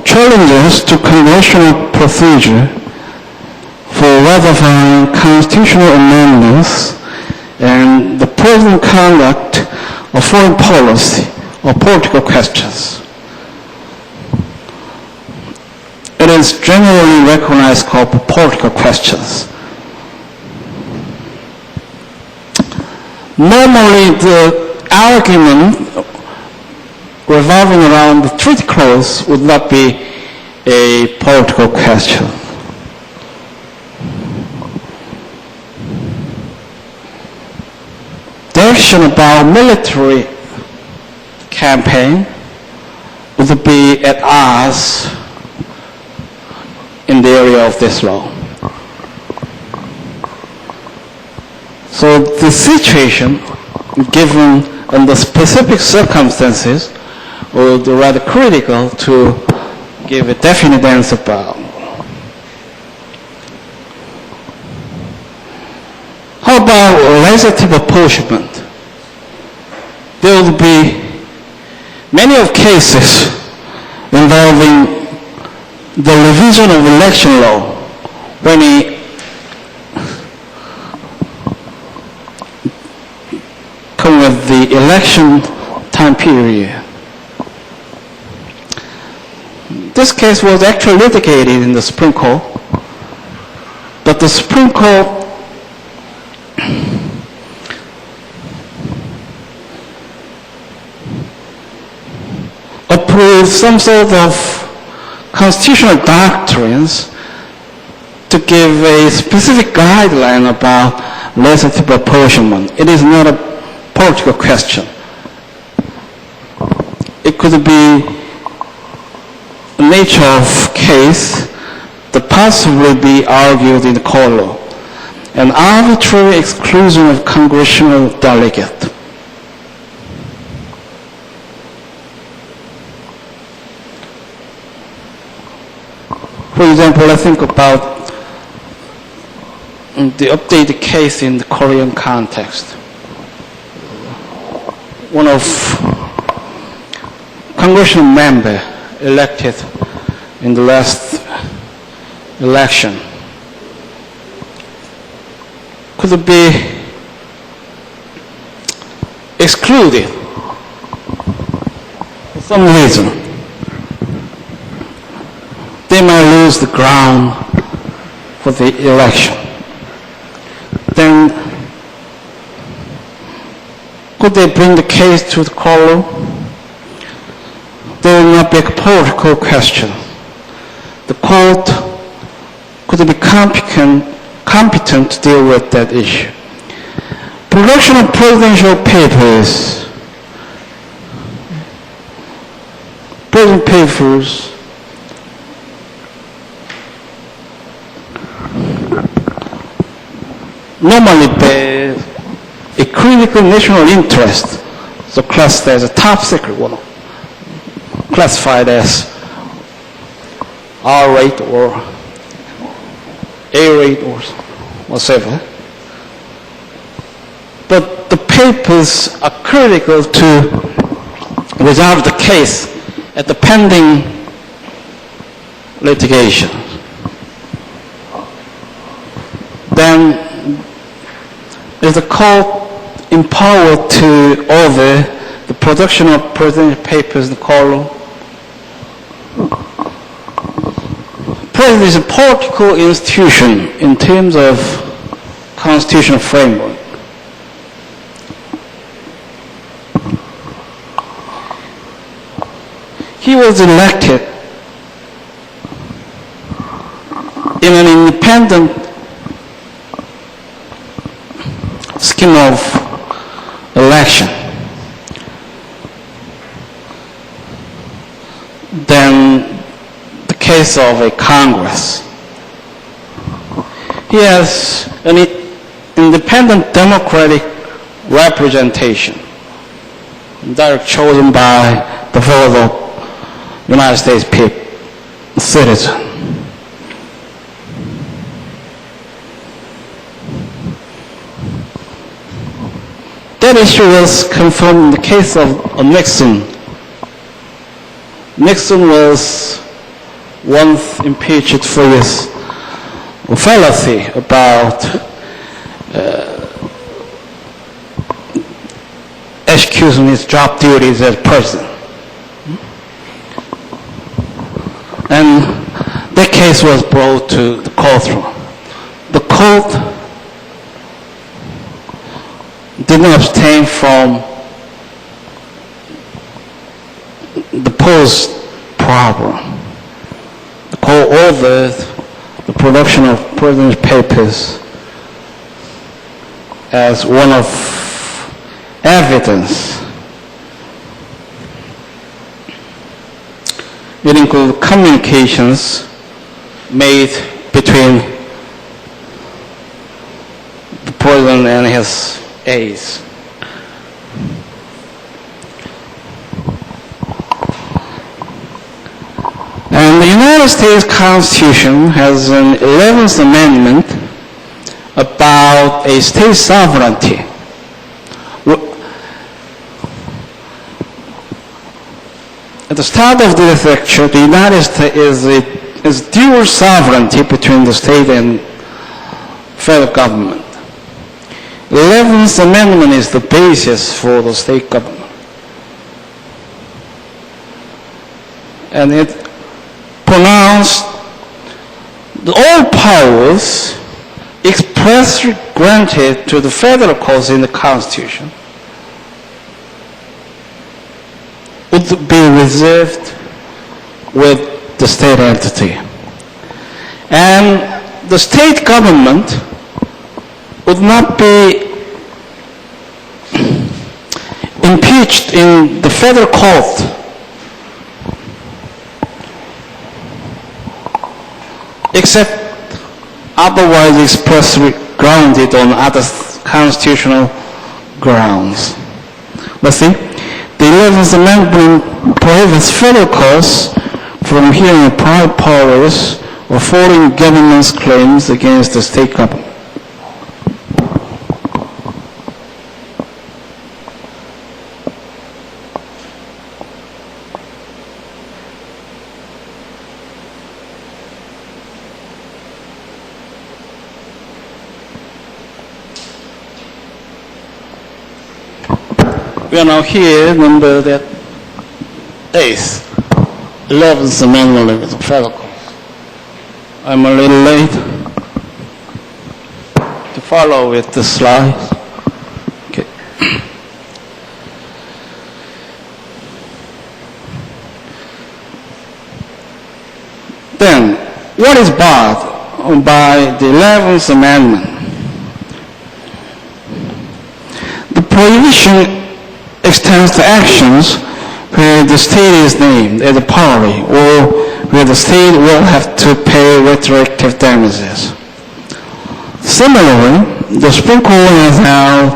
Challenges to congressional procedure for ratifying constitutional amendments and the present conduct of foreign policy or political questions. It is generally recognized scope of political questions. Normally, the argument revolving around the treaty clause would not be a political question. The action about military campaign would be at odds in the area of this law. So the situation given under specific circumstances would be rather critical to give a definite answer about. How about legislative apportionment? There will be many of cases involving the revision of election law when he come with the election time period. This case was actually litigated in the Supreme Court, but the Supreme Court approved some sort of constitutional doctrines to give a specific guideline about legislative apportionment. It is not a political question. It could be the nature of case that possibly be argued in the court law. An arbitrary exclusion of congressional delegate. For example, let's think about the updated case in the Korean context. One of congressional member elected in the last election could be excluded for some reason. They might lose the ground for the election. Then could they bring the case to the court law? There will not be a political question. The court could be competent to deal with that issue. Production of presidential papers, normally bear a critical national interest, so classified as a top secret one, classified as R-rate or A-rate or whatever. But the papers are critical to resolve the case at the pending litigation. Then is the court empowered to order the production of presidential papers in the court law? President is a political institution in terms of constitutional framework. He was elected in an independent scheme of election. Than the case of a Congress. He has an independent democratic representation, direct chosen by the vote of United States citizen. That issue was confirmed in the case of Nixon. Nixon was once impeached for his fallacy about executing his job duties as president. And that case was brought to the courtroom. The court did not abstain from the post problem. The court ordered the production of president's papers as one of evidence. It includes communications made between the president and his aides. And the United States Constitution has an 11th Amendment about a state sovereignty. At the start of this lecture, the United States is a is dual sovereignty between the state and federal government. 11th Amendment is the basis for the state government. And it pronounced that all powers expressly granted to the federal courts in the Constitution would be reserved with the state entity. And the state government would not be impeached in the federal court except otherwise expressly grounded on other constitutional grounds. Let's see. The 11th Amendment prohibits federal courts from hearing private powers or foreign governments' claims against the state government. We are now here, number that 8th, 11th Amendment of the Federal Court. I'm a little late to follow with the slides. Okay. Then, what is barred by the 11th Amendment? The prohibition extends to actions where the state is named as a party or where the state will have to pay retroactive damages. Similarly, the Supreme Court has held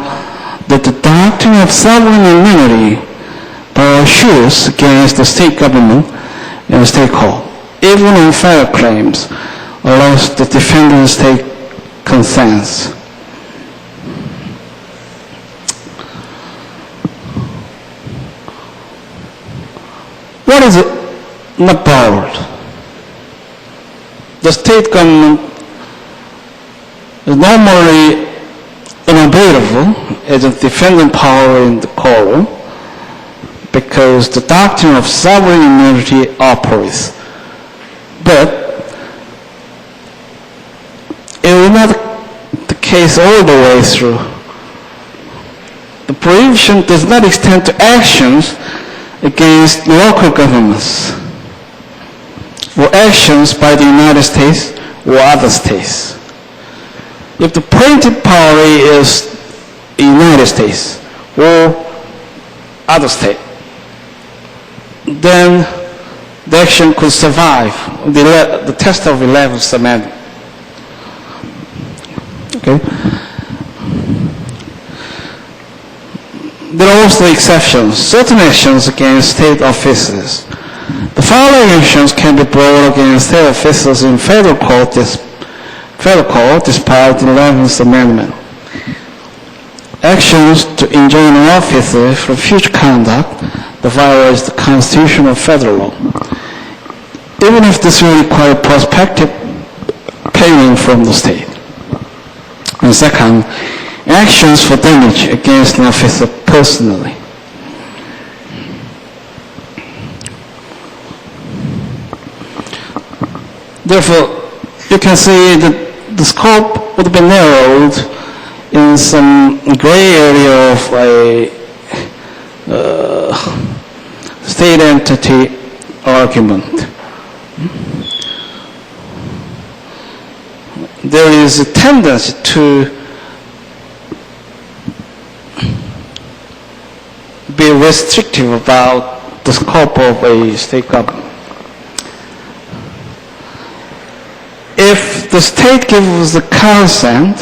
that the doctrine of sovereign immunity pursues against the state government and the state court, even on federal claims, unless the defendant state consents. What is not borrowed? The state government is normally unavailable as a defendant power in the courtroom because the doctrine of sovereign immunity operates. But it is not the case all the way through. The prohibition does not extend to actions against local governments or actions by the United States or other states. If the plaintiff party is the United States or other state, then the action could survive the test of 11th Amendment. Okay. There are also exceptions. Certain actions against state officers. The following actions can be brought against state officers in federal court despite the 11th Amendment. Actions to enjoin an officer from future conduct that violates the Constitution or federal law, even if this will require prospective payment from the state. And second, actions for damage against an officer personally. Therefore, you can see that the scope would be narrowed in some gray area of a state entity argument. There is a tendency to be restrictive about the scope of a state government. If the state gives the consent,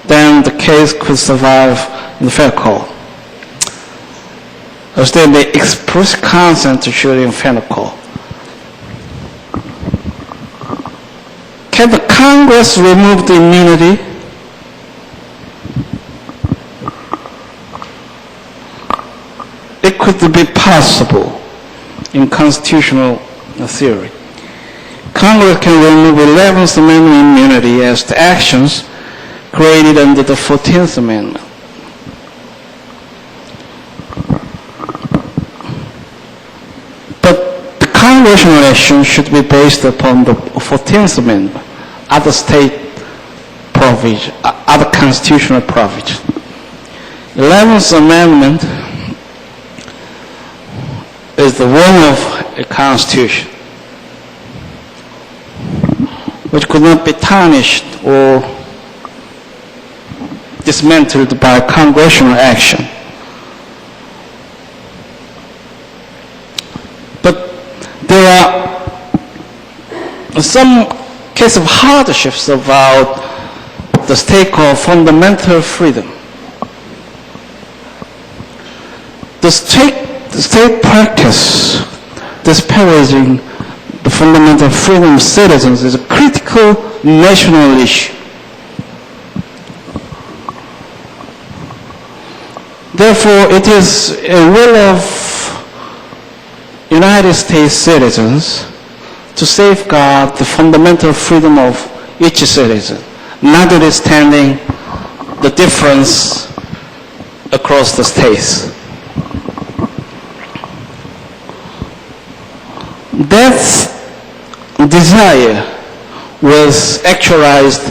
then the case could survive in the federal court. Or they may express consent to shoot in federal court. Can the Congress remove the immunity? It could be possible in constitutional theory. Congress can remove 11th Amendment immunity as to actions created under the 14th Amendment. But the congressional action should be based upon the 14th Amendment, other state provision, other constitutional provision. 11th Amendment is the worm of a constitution, which could not be tarnished or dismantled by congressional action. But there are some cases of hardships about the stake of fundamental freedom. The state practice disparaging the fundamental freedom of citizens is a critical national issue. Therefore, it is a will of United States citizens to safeguard the fundamental freedom of each citizen, notwithstanding the difference across the states. That desire was actualized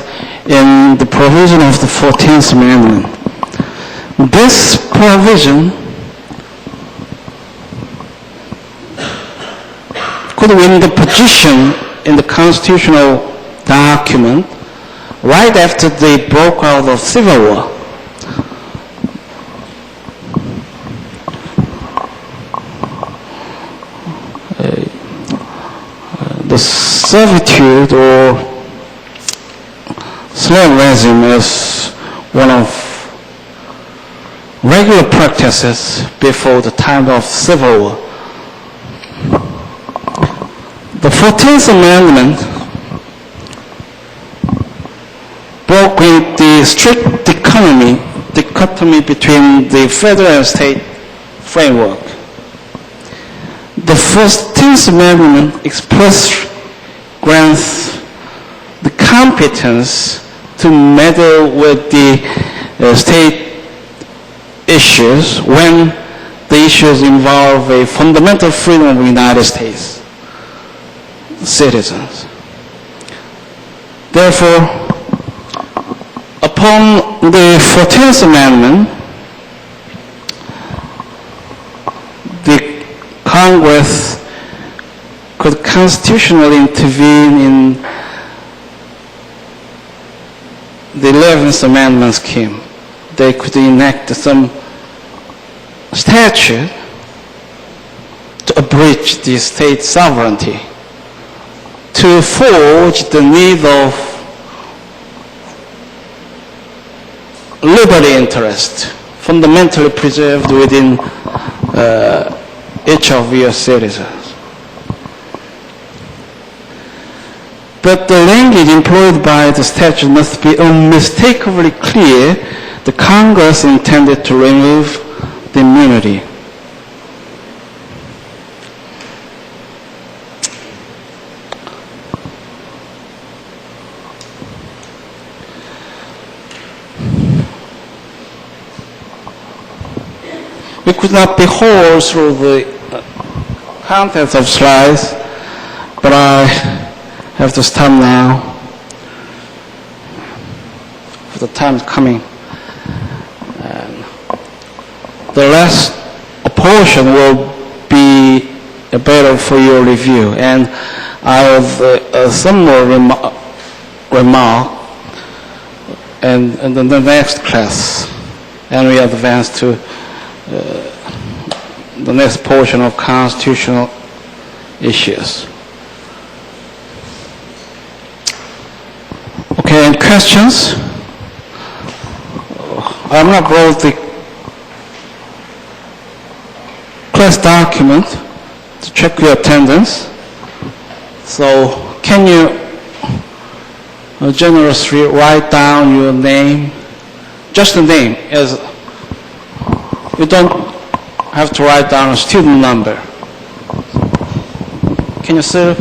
in the provision of the 14th Amendment. This provision could win the position in the constitutional document right after they broke out of civil war. The servitude or slavery is one of regular practices before the time of civil war. The 14th Amendment broke with the strict dichotomy between the federal and state framework. The 14th Amendment expressly grants the competence to meddle with the state issues when the issues involve a fundamental freedom of the United States citizens. Therefore, upon the 14th Amendment, the Congress could constitutionally intervene in the 11th Amendment scheme. They could enact some statute to abridge the state sovereignty, to forge the need of liberty interest fundamentally preserved within each of your citizens. But the language employed by the statute must be unmistakably clear. The Congress intended to remove the immunity. We could not behold through the contents of slides, but I have to stop now, for the time is coming. And the last portion will be better for your review, and I have some more remark and then the next class, and we advance to the next portion of constitutional issues. Okay, any questions? I'm not brought the class document to check your attendance. So can you generously write down your name, just the name, as you don't have to write down a student number. Can you serve?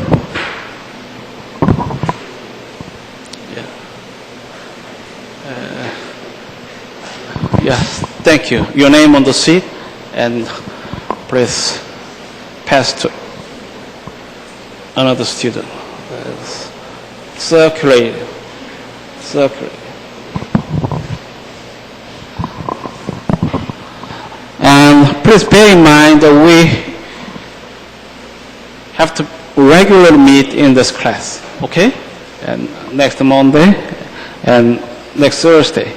Yes, thank you. Your name on the seat, and please pass to another student. Circulate. And please bear in mind that we have to regularly meet in this class, okay? And next Monday and next Thursday.